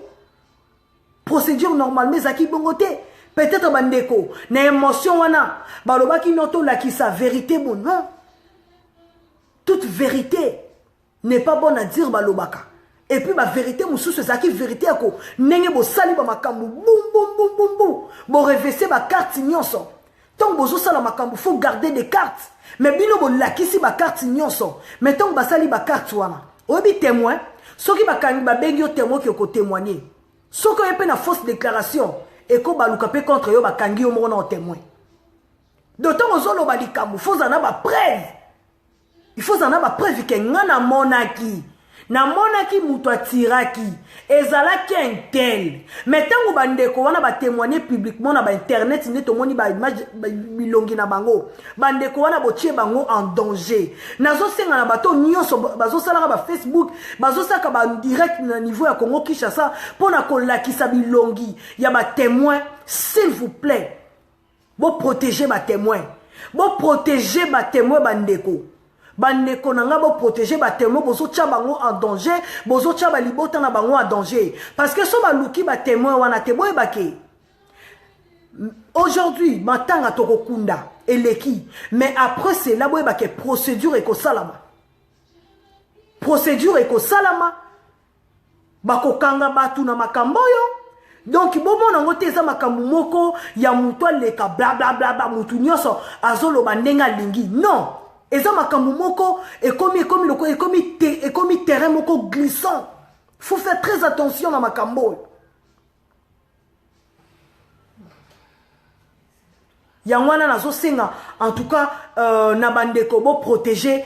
Procédure normalement zaki bongote. Peut-être bandeko na émotion wana, baloba ki noto la ki sa vérité bon non. Toute vérité n'est pas bonne à dire balobaka. Et puis, la vérité, c'est ça qui vérité. Nenge bo sali ba makambu, boum, boum, boum, boum, boum. Bo revesser ba carte nyonso. Tant bozo sala makambu, faut garder des cartes. Mais bino bo lakisi ba carte nyonso. Mais tant ba sali ba carte wana. Obi témoin, soki ba kangi ba bengi yo témoin qui ko témoigner. Soko yepe na fausse déclaration et ko ba lukape contre yo ba kangi yo mona témoin. D'autant ozolo ba likamu, faut en avoir preuve. Il faut en avoir preuve que ngana monaki. Na monaki muto atiraki ezalaki intel mais tango bandeko wana ba témoigner publiquement na ba internet neto moni ba image bilongi na bango bandeko wana botie bango en danger nazo senga na bato nyonso bazo sala ba Facebook bazo saka ba direct na niveau ya Congo Kinshasa pona ko lakisa bilongi ya ba témoin s'il vous plaît bo protéger ba témoin bandeko bandeko nanga bo protéger ba témoin bozo tia bango en danger bozo tia ba libota na bango en danger parce que so ba luki ba témoin wana te boye bake aujourd'hui matanga toko kunda eleki mais après c'est là boye bake procédure eko salama bako kanga batu na makambo yo donc bomo nango te za makambu moko ya mutu aleka bla bla bla bla mutu nyoso azolo bandenga lingi non. Et ça, makambu moko, et comme terrain moko glissant. Faut faire très attention à makambo. Yangwana nazo senga, en tout cas, nabandeko, bo protéger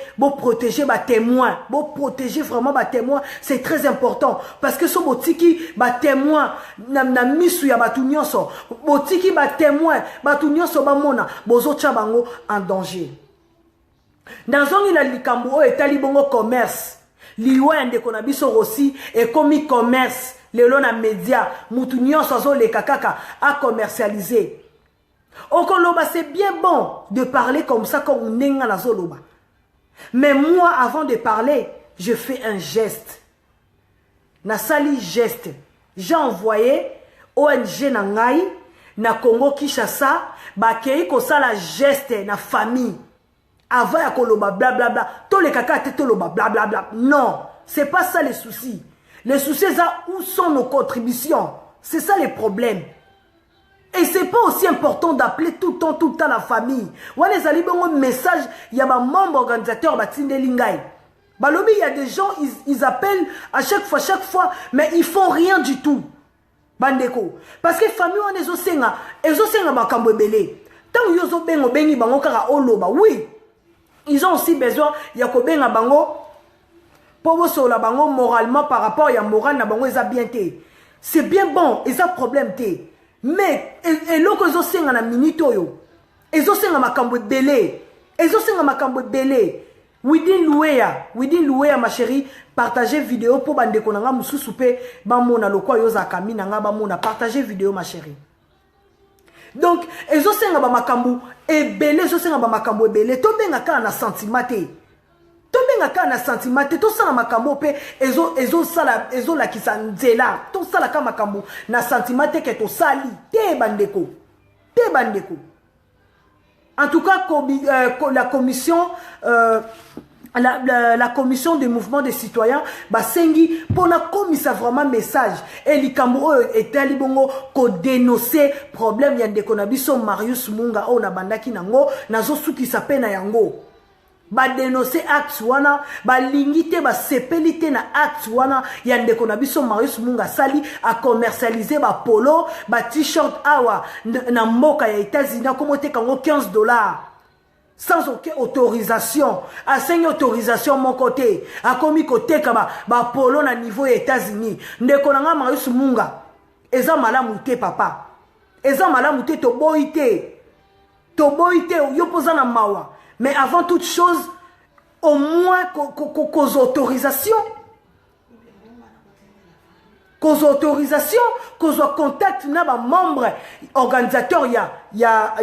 ba témoin, bo protéger vraiment ba témoin, c'est très important. Parce que so botiki ba témoin, na misu ya batu nyonso, botiki ba témoin, batu nyonso ba mona, bozo tia bango en danger. Dans un la likambo et talibongo commerce liwa ndeko na biso Rossi et komi commerce lelo na média mutu nyonso zo le kakaka à commercialiser okoloba c'est bien bon de parler comme ça comme nenga na zoloba mais moi avant de parler je fais un geste na sali geste j'ai envoyé ONG na ngai na Congo Kinshasa bakei ko sala geste na famille. Avant ya koloba bla bla bla, tous les caca te loba bla bla bla. Non, c'est pas ça les soucis. Les soucis c'est où sont nos contributions. C'est ça les problèmes. Et c'est pas aussi important d'appeler tout le temps la famille. Wana ezali bongo message ya ba membre organisateur ba tinde lingai. Balobi il y a des gens ils appellent à chaque fois mais ils font rien du tout. Bandeko parce que famille wana ezosenga makambo ebele. Tant yozo bengo bengi bango kaka oloba oui. Ils ont aussi besoin ya kobenga bango pour la bango moralement par rapport à moral na bango eza bien té. C'est bien bon, eza problème té. Mais et loko zo senga na minute oyo. Ezo senga makambo belé. Within Louéa ma chérie, partagez vidéo pour bandeko nanga mususu pe ba mona lokwa yo za kami nanga ba mona partagez vidéo ma chérie. Donc, ezo senga ba makambu ebele, ezo senga ba makambu ebele, tobenga ka na sentimate. To sala makambu pe ezo la kisanzela. To sala ka makambu na sentimate ke to sali te bandeko. En tout cas, la commission la commission des mouvements des citoyens basengi pona komisa vraiment message et likambo et talibongo ko dénoncer problème ya ndeko na biso Marius Munga o na bandaki nango nazo suki sapena yango ba dénoncer acte wana ba lingite ba sepelite na acte wana ya ndeko na biso Marius Munga sali a commercialiser ba polo ba t-shirt awa na mboka ya États-Unis komote kango $15 sans aucune autorisation, à 5 autorisation mon côté, à komi côté kaba ba polo na niveau États-Unis. Ndeko nanga Marius Munga, eza malamu te papa. eza malamu te toboyi te yo poza na mawa mais avant toute chose au moins cause autorisation contact na ba membre organisateur ya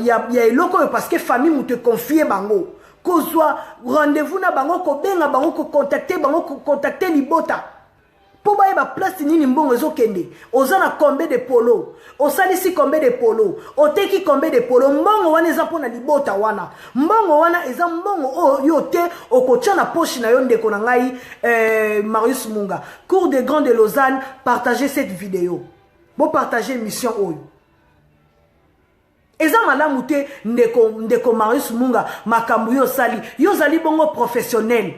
eloko parce que famille mu te confier bango kozwa rendez-vous na bango ko benga bango ko contacter libota po ba ba place nini mbongo ezokende ozana combien de polo osalisi combien de polo oteki combien de polo mbongo wana eza pona libota wana mbongo wana eza mbongo yo te okotia na poche na yo ndeko na ngai Marius Munga cours des grands de Lausanne partagez cette vidéo bon partager mission oyo eza malamu te ndeko Marius Munga makambu yo zali bongo professionnel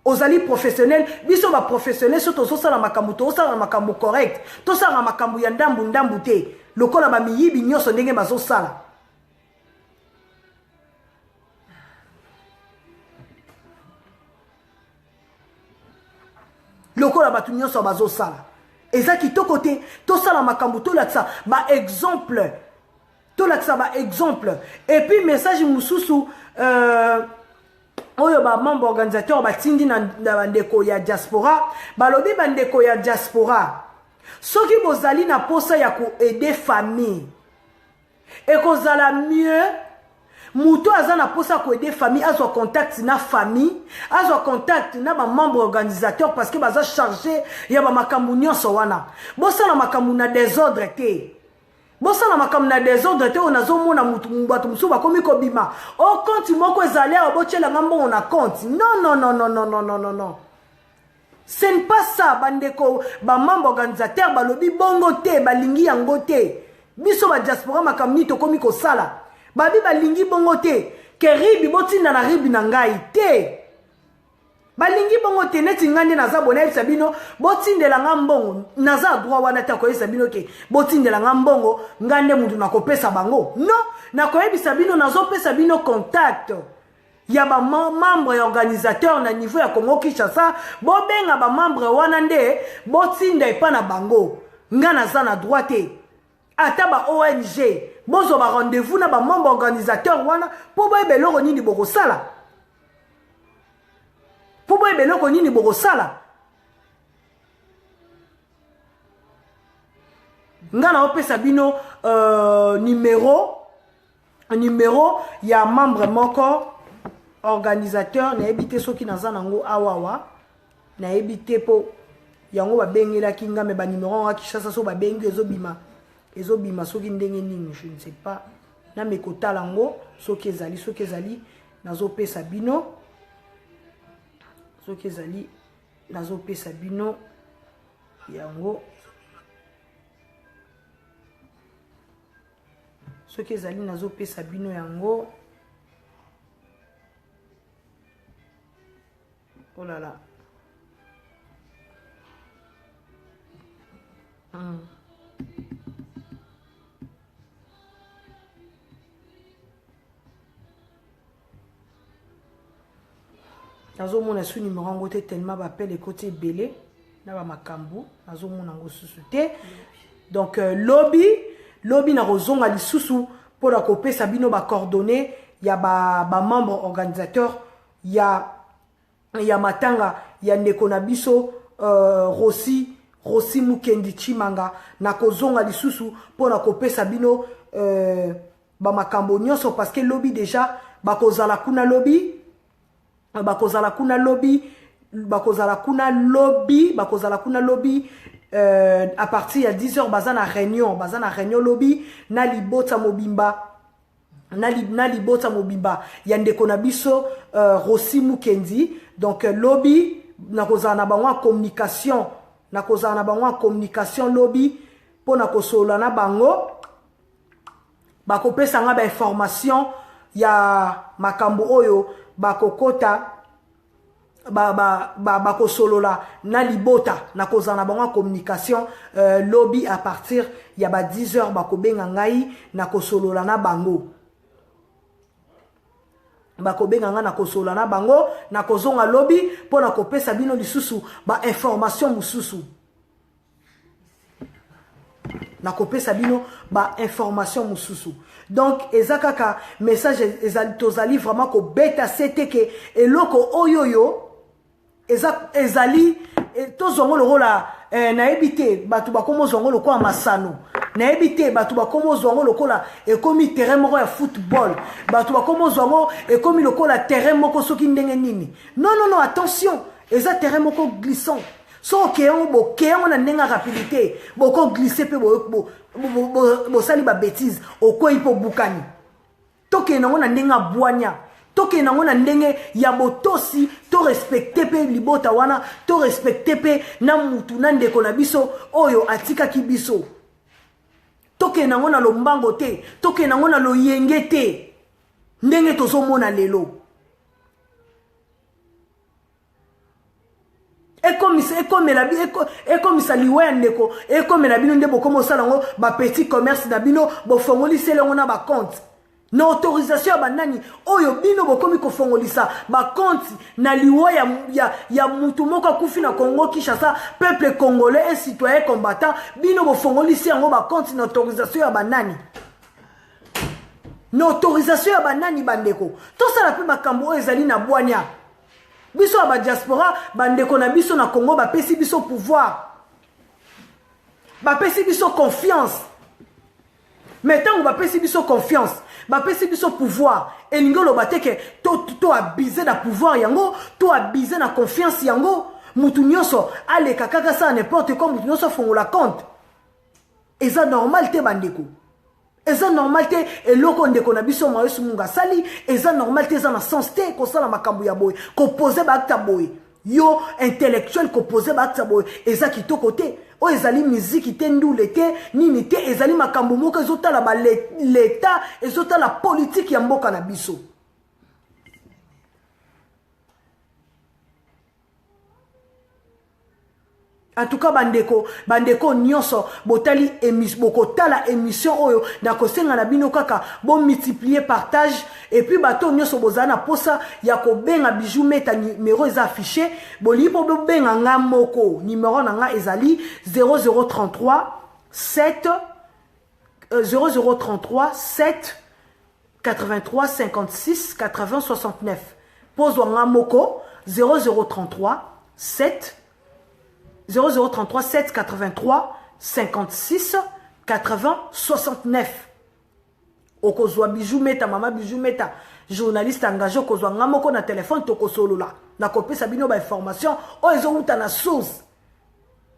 ozali professionnel biso ba professionnel so tosala makambu tosala makambu correct tosala makambu ya ndambu te lokola ba miyibi nyoso ndenge bazosala lokola batu nyoso bazosala eza kitoko te tosala makambu tolakisa ba exemple et puis message mususu oyo ba membre organisateur batindi na bandeko ya diaspora balobi bandeko ya diaspora soki bozali na posa ya ko aider famille ekozala mieux muto aza na posa ko aider famille azwa contact na famille azwa contact na ba membre organisateur parce que baza chargé ya ba makambu nyonso wana bosala makambu na désordre te bosala makambu na désordre te onazomona mutu musu bakomi kobima o compte moko ezali awa botyelanga mbongo na compte non ce n'est pas ça bandeko bamembre organisateur balobi bongo te balingi yango te biso ba diaspora makambu ni tokomi kosala babi balingi bongo te ke ribi botinda na ribi na ngai te balingi bongo te neti ngande naza bona yebisa bino botindela nga mbongo naza droit wana te akoyebisa bino ke botindela nga mbongo ngande mutu nakopesa bango non nakoyebisa bino nazopesa bino contact ya ba membre ya organisateur na niveau ya Congo Kinshasa bobenga ba membre wana nde botinda epa na bango nga naza na droit te ata ba ONG bozo ba rendez-vous na ba membre organisateur wana po boyeba eloko nini bokosala po boyeba eloko nini bokosala nga na opesa bino numéro ya membre moko organisateur na ebité soki naza nango awawa na ebité po yango babengelaki nga me ba numéro wa Kinshasa so babengi ezobima soki ndenge nini je ne sais pas na mekotala ngo soki ezali nazopesa bino soki ezali nazopesa bino yango soki ezali nazopesa bino yango oh là là nazomona su numéro yango te tellement bapele ekoti ebele na bamakambu nazomona yango susu te donc lobi na kozonga lisusu mpona kopesa bino bacoordonné ya bamembre organisateur ya matanga ya ndeko na biso Rossi Mukendi Chimanga na kozonga lisusu mpona kopesa bino bamakambo nyonso parce que lobi déjà bakozala kuna lobi à partir ya 10h baza na réunion lobi na libota mobimba ya ndeko na biso Rossi Mukendi donc lobi nakozala na bango communication lobi pona kosola na bango bakopesa nga ba information ya makambo oyo bakokota bakosolola na libota nakozala na bango communication lobi à partir ya ba 10h bakobenga ngai nakosolola na bango bakobenga nga nakosolola na bango nakozonga lobi mpona kopesa bino lisusu ba information mususu na kopesa bino ba information mususu. Donc ezakaka message tozali vraiment ko beta sete ke eloko oyoyo ezali tozongo lokola na ebité batu bakomo zongo lokola masano na ebité batu bakomo zongo lokola ekomi terrain moko ya football batu bakomo zongo ekomi lokola terrain moko soki ndenge nini. Non, attention, eza terrain moko glissant. So keon na ndenga rapidité boko glisser pe bo sali ba bêtise okoi po bukani. Toke na ngona ndenga bwanya. Toke na ngona ndenge ya botosi to respecter pe libota wana to respecter pe na mutu na ndeko na biso oyo atika ki biso. Toke na ngona lombango te, toke na ngona lo yenge te. Ndenge tozo mona lelo. Ekomisa liwe ndeko ekomela bino nde bokomo salango ba petit commerce na bino bo fongolisa lengo na ba compte na autorisation ya banani oyo bino bokomi ko fongolisa ba compte na liwe ya mutu moko kufi na Congo Kinshasa peuple congolais et citoyen combattant bino bo fongolisa yango ba compte na autorisation ya banani na autorisation ya banani bandeko to sala pe makambo ezali na bwanya. Biso ba diaspora bandeko na biso na Congo ba pesi biso pouvoir. Ba pesi biso confiance. Maintenant ba pesi biso confiance, ba pesi biso pouvoir. Et ngolo bateke to abuser na pouvoir yango, to abuser na confiance yango. Mutu nyonso ale kakaka ça n'importe quoi mutu nyonso fongola compte. Et ça normal te bandeko. Eza normal te eloko ndeko na biso mwa yesu munga sali eza normal te eza na sens te ko sala makambo ya boy ko poser ba acte boy yo intellectuel ko poser ba acte boy eza kitoko te o ezali musique te ndule te nini te ezali makambo moko ezotala ba l'état ezotala politique ya mboka na biso. En tout cas bandeko nyonso botali bokotala émission oyo na kosenga na bino kaka bon multiplier partage et puis bato nyonso bozana posa ya ko benga bijou meta numéro eza affiché boli po benga nga moko numéro na nga ezali 0033 7 83 56 80 69 pose nga moko 0033 783 56 80 69. Okozwa bijou meta mama bijou meta journaliste engagé okozwa ngamoko na téléphone tokosolola na kopesa bino ba information o ezouta na source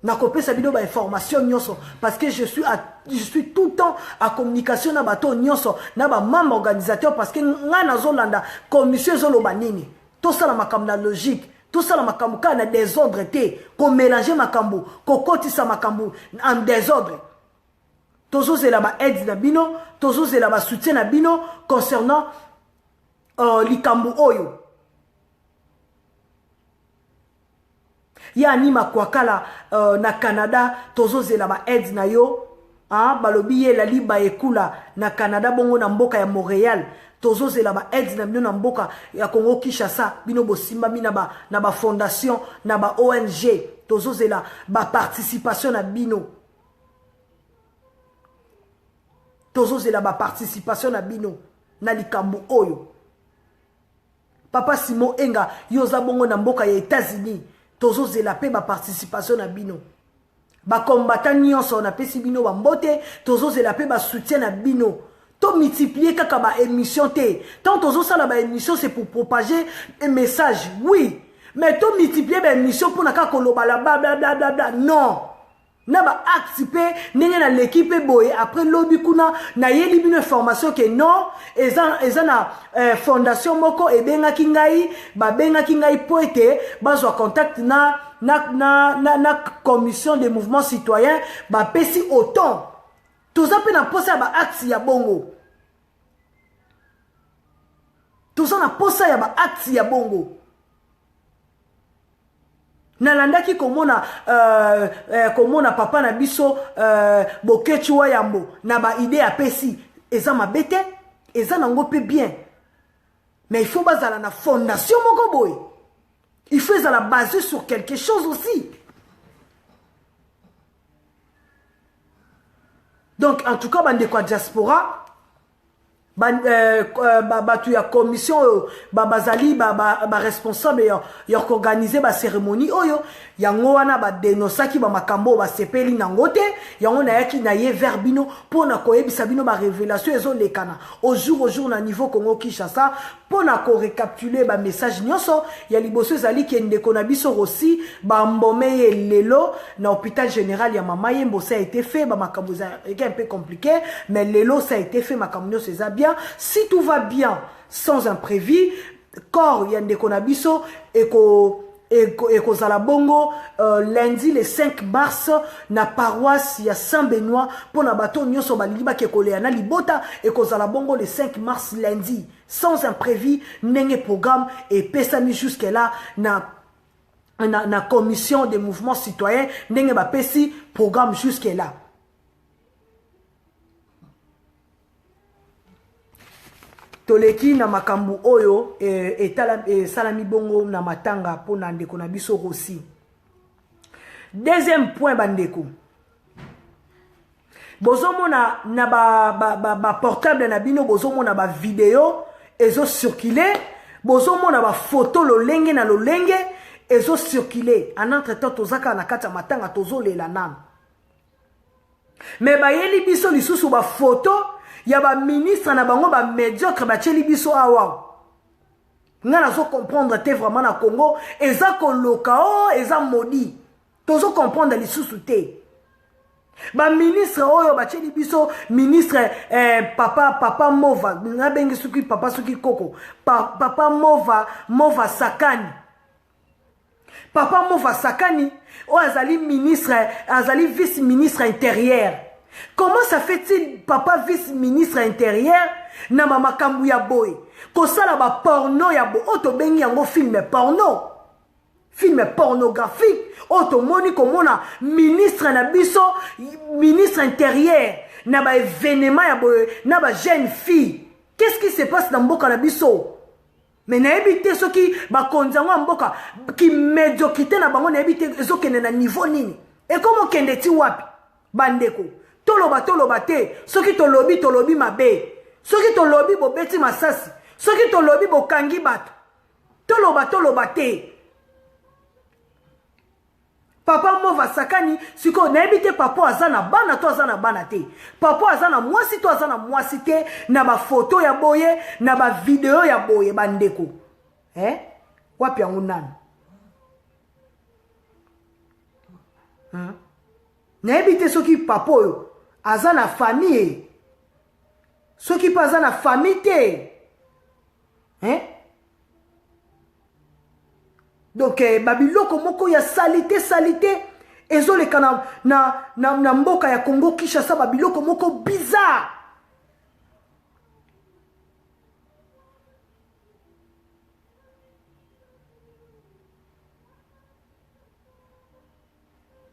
na kopesa bino ba information nyonso parce que je suis tout le temps à communication na bato nyonso na ba membre organisateur parce que nga nazolanda commission ezoloba nini to sala makambo na logique. Tout ça, makambo ka na désordre te, ko mélanger makambo, ko kotisa makambo en désordre. Tozo zela ba aide na bino, tozo zela ba soutien na bino concernant likambo oyo. Ya anima kwakala na Canada, tozo zela ba aide na yo, balobi ye la liba ekula na Canada bongo na mboka ya Montréal. Tozo zela ba aide na bino na mboka ya Congo Kinshasa bino bosimba bina na ba fondation na ba ONG tozo zela ba participation na bino tozo zela ba participation na bino na likambo oyo Papa Simon Enga yoza bongo na mboka ya États-Unis tozo zela pe ba participation na bino ba combattant nyonso na pesi bino ba mbote tozo zela pe ba soutien na bino. To multiplier kaka ba émission te. Tant tozo sala ba émission c'est pour propager un message. Oui. Mais to multiplier ba émission pour naka koloba la bla bla bla bla. Non. Na ba actiper ndenge na l'équipe boy après lobi kuna na yeli bino information que non eza na fondation moko e benga kingai ba benga kingai poete bazwa contact na commission des mouvements citoyens ba pesi autant. Toza pe na posa ba acte ya bongo. Toza na posa ya ba acte ya bongo. Nalandaki komona papa na biso bokechi wa yambo na ba idée ya pesi eza mabete eza nango pe bien. Mais il faut bazala na fondation moko boy. Il faut la baser sur quelque chose aussi. Donc en tout cas bande quoi diaspora tu ya commission bazali responsable ya organiser ba cérémonie oyo yango wana ba dénonçaki ba makambo ba sepeli nangote yango na yaki na ye verbino pona koyebisa bino ba révélation ezo lekana au jour na niveau Congo Kinshasa pona ko récapituler ba message nyonso ya liboso ezali kende kona biso aussi ba mbomeye lelo na hôpital général ya Mama Yembo ça a été fait ba makambo est un peu compliqué mais lelo ça a été fait makambo nyonso eza bien. Si tout va bien sans imprévu, corps yande konabiso eko zala bongo lundi le 5 mars na paroisse ya Saint-Benoît pour na bato nyonso baliliba ke koleana libota eko zala bongo le 5 mars lundi sans imprévu nenge programme et pesami jusque là na commission des mouvements citoyens nenge ba pesi programme jusque là. Toleki na makambu oyo salami bongo na matanga po na ndeko na biso aussi. Deuxième point bandeko. Bozomona na ba portable na bino bozomona ba vidéo ezo circuler, bozomona ba photo lolenge na lolenge ezo circuler. En entre-temps tozaka na kata matanga tozolela nan. Mais ba yeli biso lisusu ba photo ya ba ministre na bango ba médiocre ba tcheli biso awa. Nga nazo comprendre te vraiment na Congo eza koloka o eza maudit. Tozo comprendre lisusu te. Ba ministre oyo ba tcheli biso ministre papa Mova na bengi suki papa suki koko papa Mova Sakani. Papa Mova Sakani o azali ministre azali vice-ministre intérieur. Comment ça fait-il papa vice-ministre intérieur na mama kambu ya boy ko sala ba porno ya bo auto bengi yango film pornographique auto moni komona ministre na biso ministre intérieur na ba événement ya boy na ba jeune fille. Qu'est-ce qui se passe dans mboka na biso? Mais na ebité soki ba konzango mboka ki médiocrité na bango na ebité ezokene na niveau nini? Et comment kende ti wapi bandeko? Toloba te, soki tolobi mabe, soki tolobi bo beti masasi, soki tolobi bo kangi bato, toloba te. Papa Mova Sakani, siko na ebite papa azana bana to azana bana te. Papa azana mwasi to azana mwasi te, na ba photo ya boye, na ba video ya boye bandeko. Wapi yangu nani? Na ebite soki papa oyo azana famille. Soki pa azana famille te. Donc babiloko moko ya salité ezoleka na mboka ya Congo Kinshasa babiloko moko bizarre.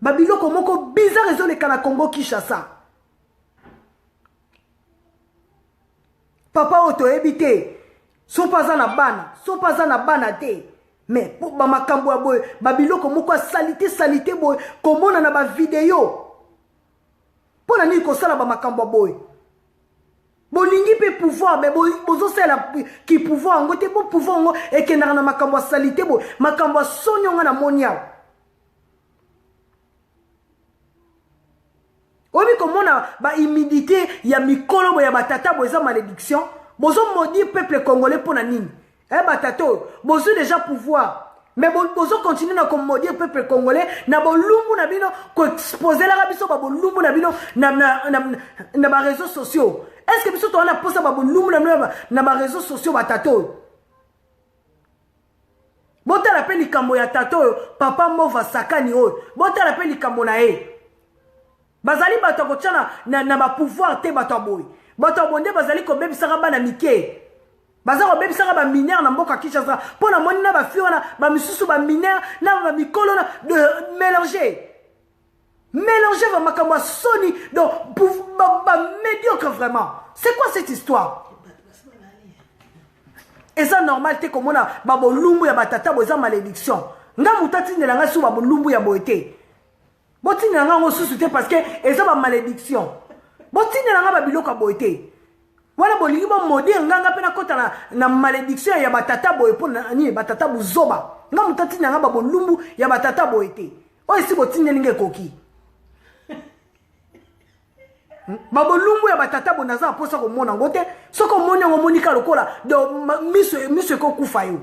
Babiloko moko bizarre ezoleka na Congo Kinshasa. Papa oto ebite so paza na bana te. Mais pour ba makambo ya boy babiloko moko salité boy komona na ba vidéo. Pona ni ko sala ba makambo ya boy. Bolingi pe pouvoir mais bozo sala ki pouvoir ngote bo pouvoir ngo ekendaka na makambo ya salité boy makambo ya sonyo nga na monia. Obi komona ba humidité ya mikolo ya batata boza malédiction bozo maudit peuple congolais pona nini batato bozo déjà pouvoir mais bozo continuer na comme maudire peuple congolais na bolumbu na bino ko exposer la biso ba bolumbu na bino na ba réseaux sociaux. Est-ce que biso to na posa ba bolumbu na ba réseaux sociaux batato bota la peli kambo ya tato papa Mova Sakani o bota la peli kambo na e bazali bato kochana na ba pouvoir te bato boy bato bonde bazali ko bebisaka bana mike bazali ko bebisaka ba mineur na mboka Kinshasa pona moni na ba fiona ba misusu ba mineur na ba mikolo na de mélanger va makamwa soni donc ba médiocre vraiment. C'est quoi cette histoire? Et ça normal te komona ba bolumbu ya batata boza malédiction nga mutati ne langa su ba bolumbu ya boete. Boti nanga ngo susu te parce que eza ba malédiction. botindela nga babiloko boye te wana bolingi bomodire nganga mpe nakota na malédiction ya batata boye mpo nani batata buzoba nga moto atinda nga babolumbu ya batata boye te oyo esi botindeli nga ekoki babolumbu ya batata boye naza mposa komona ngo te soki omoni yango omonika lokola miso ekokufa yo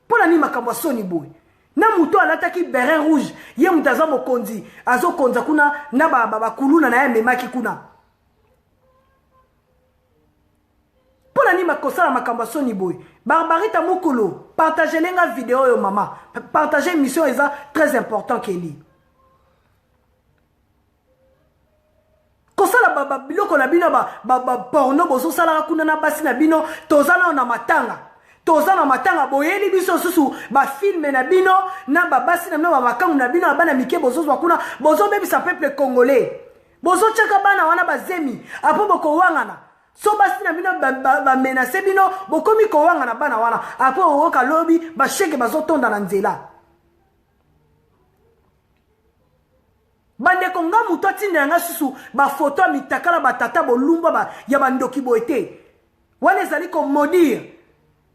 mpo nani makambo ya soni boye na moto alataki beret rouge ye moto aza mokonzi azokonza kuna na bakuluna na ye amemaki kuna mpo nani makosala makambo ya soni boye Barbarita Mukulu partagez lenga vidéo yo mama partagez émission eza très important keli kosala biloko na bino porno bozosala kuna na basi na bino tozana na matanga tozana matanga boyeli biso susu filme na bino na basi na bino bamakangu na bino bana mike bozozwa kuna bozobebisa peuple congolais bozochaka bana wana bazemi apo bokowangana so basi na bino bamenase bino bokomi kowangana bana wana apo oyoka lobi basheke bazotonda na nzela bandeko nga moto atinda yanga susu bafoto ya mitakala batata bolumba ya bandoki boye te wana ezali komodire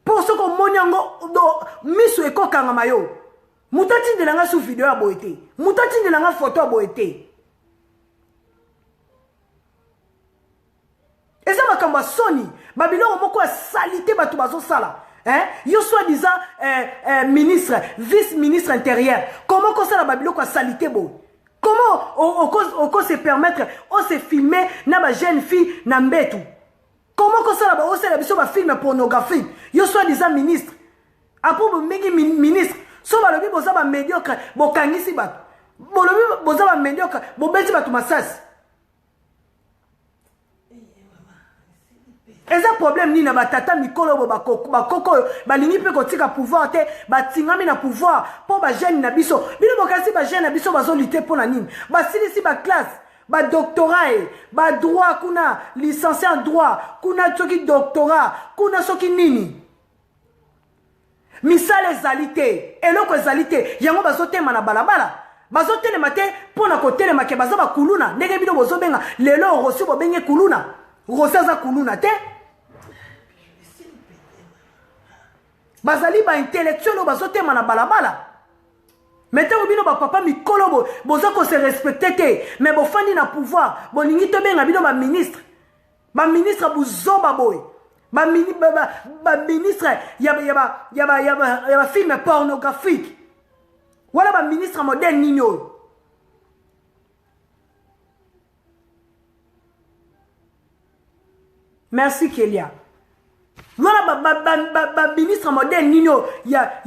mpo soki omoni yango miso ekokangama yo moto atindela nga su video ya boye te moto atindela nga foto ya boye te eza makambo ya soni babiloko moko ya sali te bato bazosala yo soi-disant ministre vice ministre intérieur comment kosala babiloko ya sali te boye comment on se permettre on se filmer na ba jeune fille na mbetu comment kosala osala biso ba film pornographique yo soi-disant ministre apo bomengi ministre so balobi boza ba médiocre bokangisi bato bolobi boza ba médiocre bobeti bato masasi eza problème ni na batata mikolo bakoko balingi mpe kotika pouvoir te batingami na pouvoir mpo bagene na biso bino bokasi bagene na biso bazolite mpo na nini basilisi baclasse badoctorat badroit kuna licencié en droit kuna soki doctorat kuna soki nini misala ezali te eloko ezali te yango bazotema na balabala bazotelema te mpo na kotelema ke baza bakuluna ndenge bino bozobenga lelo rosi bobenge kuluna rosi aza kuluna te bazali ba intellectuel o bazotema na balabala mettez bino ba papa mikolo boza ko se respecter te mais bofandi na pouvoir bolingi to benga bino ba ministre buzoba boy ba ministre ya film pornographique wala ba ministre moderne nino merci Kélia. Voilà ministre moderne nino ya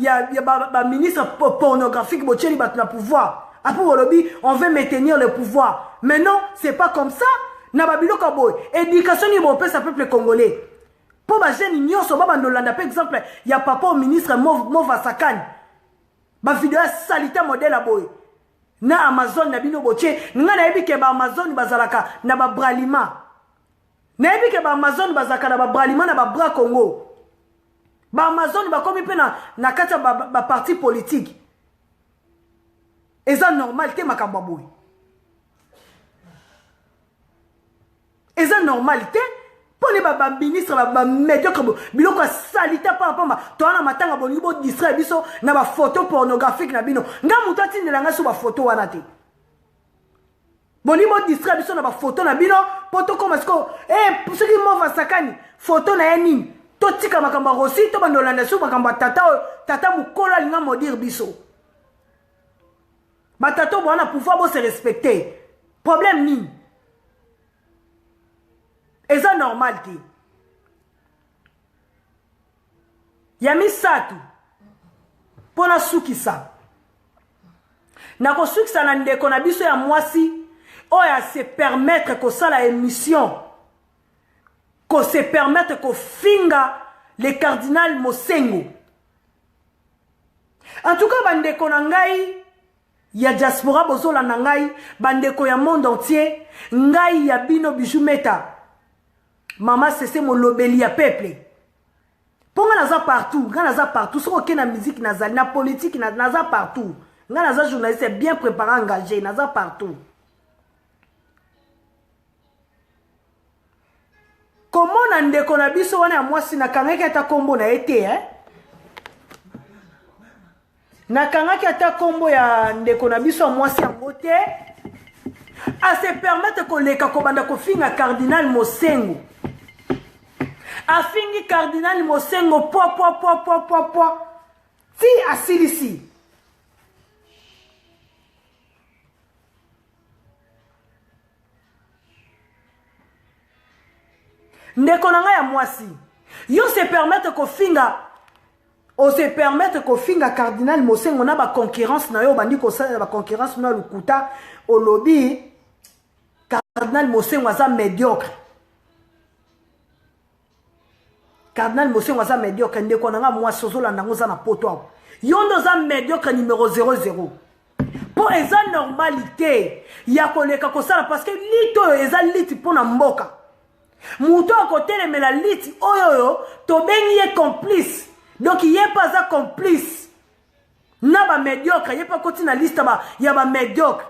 ministre pornographique bocheli bat na pouvoir après lobby on veut maintenir le pouvoir mais non c'est pas comme ça na babiloko boy éducation ni bon peuple peuple congolais pour ba jeune nyonso ba bandolanda par exemple ya papa au ministre Mova Sakani ba vidéo salita modèle boy na Amazon na bino boche nga na yebi ke ba Amazon bazalaka na ba bralima nayebi ke ba Amazon bazaka na ba bralima na ba bra Congo ba Amazon bakomi pe na kati ba parti politique eza normal te makambo boy eza normal te pone ba ministre ba médiocre biloko salita pa pa to na matanga boni bo distraire biso na ba photo pornographique na bino nga mutu atindela nga so ba photo wana te boni mo distraire biso na ba photo na bino poto comme esko soki Mova Sakani photo na nini to tika makambo rosi to bandolanda so makambo tata mukola linga modire biso batato bona pouvoir bo se respecter problème nini eza normal te ya misatu pona sukisa na kosukisa na ndeko na biso ya mwasi oya se permettre ko sala émission ko se permettre ko finga le cardinal Mosengo en tout cas bandeko na ngai ya diaspora bozola na ngai bandeko ya monde entier ngai ya bino Bijou Meta Mama c'est mon lobeli ya peuple ponga naza partout nga naza partout soko ke na musique nazali na politique naza partout nga naza journaliste bien préparé engagé naza partout Comment na ndeko na biso wana ya mwasi nakangaki ata kombo na ete nakangaki ata kombo ya ndeko na biso ya mwasi yango te a se permettre koleka kobanda kofinga cardinal Mosengo afingi cardinal Mosengo po ti asilisi ndeko na nga ya mwasi yo se permettre kofinga o se permettre kofinga cardinal Mosengo na ba concurrence na yo bandi ko sala ba concurrence na lukuta o lobby cardinal Mosengo aza médiocre cardinal Mosengo aza médiocre ndeko na nga mwasi ozolanda ngo za na poto awo yo ndo za médiocre numéro 00 po eza normalité ya koleka kosala parce que lito eza liti pona mboka muto akotelemela liti oyoyo tobengi ye complice donc ye pas za complice na ba médiocre ye pas koti na liste ya ba médiocre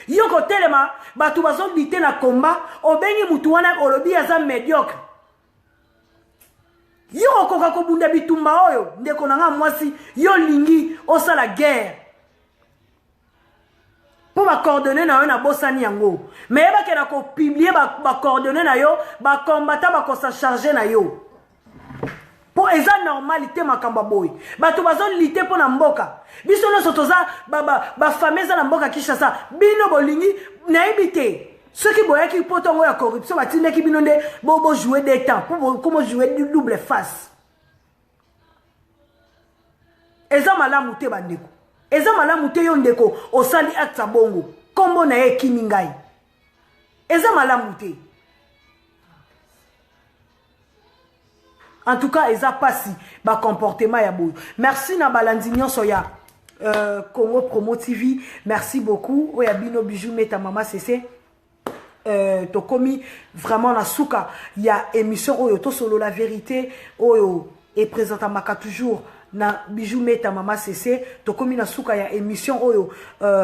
yo kotelema batu bazolite na komba obengi mutu wana olobi aza médiocre yo okoka kobunda bitumba oyo ndeko na nga mwasi yo lingi osala guerre pour ba coordonner na yo na bosani yango mais ba kena ko publier ba coordonner na yo ba combattant ba ko sa charger na yo pour eza normalité makamba boy bato bazolite po na mboka biso no sotoza ba fameza na mboka Kinshasa bino bolingi na ebite ceux qui boyaki potongo ya corruption batindeki bino nde bo jouer des temps pour comment jouer du double face eza malamu te bandeko eza malamu te yo ndeko osali acte bongo kombo na ye kimingai eza malamu te en tout cas eza pasi ba comportement ya boyo merci na balandi nyonso ya Congo Promo TV merci beaucoup oya bino bijou meta mama cc tokomi vraiment na suka ya émission oyo to solo la vérité oyo et présente maka toujours na bijou meta mama cc tokomi na suka ya émission oyo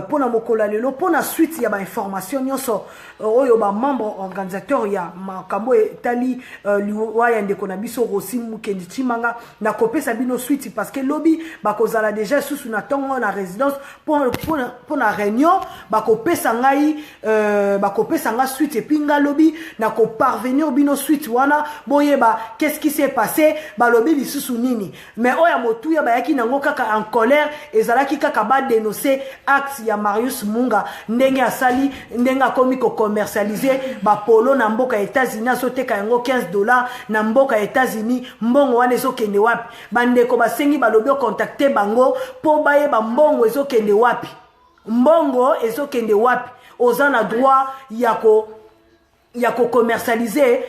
pona mokola lelo pona suite ya ba information nyonso oyo ba membre organisateur ya makambo etali liwa ya ndeko na biso Rossi Mukendi Chimanga na kopesa bino suite parce que lobby bakozala déjà sous na tongo na résidence pour na réunion bakopesa ngai suite et pinga lobby na ko parvenir bino suite wana boyeba qu'est-ce qui s'est passé ba lobby lisusu nini mais oya tout ya bayaki nango kaka en colère ezalaki kaka ba dénoncer acte ya Marius Munga ndenge asali ndenge akomi ko commercialiser ba polo na mboka États-Unis azoteka yango $15 na mboka États-Unis mbongo wana ezokende wapi bandeko basengi balobi contacter bango po baye ba mbongo ezokende wapi mbongo ezokende wapi oza na droit ya ko commercialiser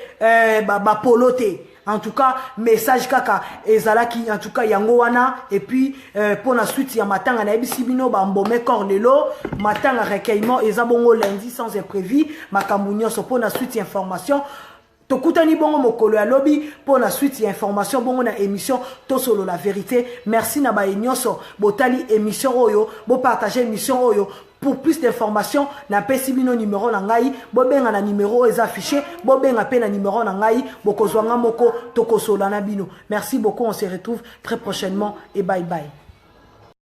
ba polo te. En tout cas, message kaka ezalaki en tout cas yango wana et puis pour la suite ya matanga na ebisi bino ba mbome corlelo matanga recueillement ezabongo lundi sans imprévu makamunyo so pour la suite information tokutani bongo mokolo ya lobby pour la suite ya information bongo na émission to solo la vérité merci na ba nyonso botali émission oyo bo partager émission oyo. Pour plus d'informations, na pesi bino numéro na ngai, bobenga na numéro est affiché, bobenga pe na numéro na ngai, bokozwanga moko tokosola na bino. Merci beaucoup, on se retrouve très prochainement et bye bye.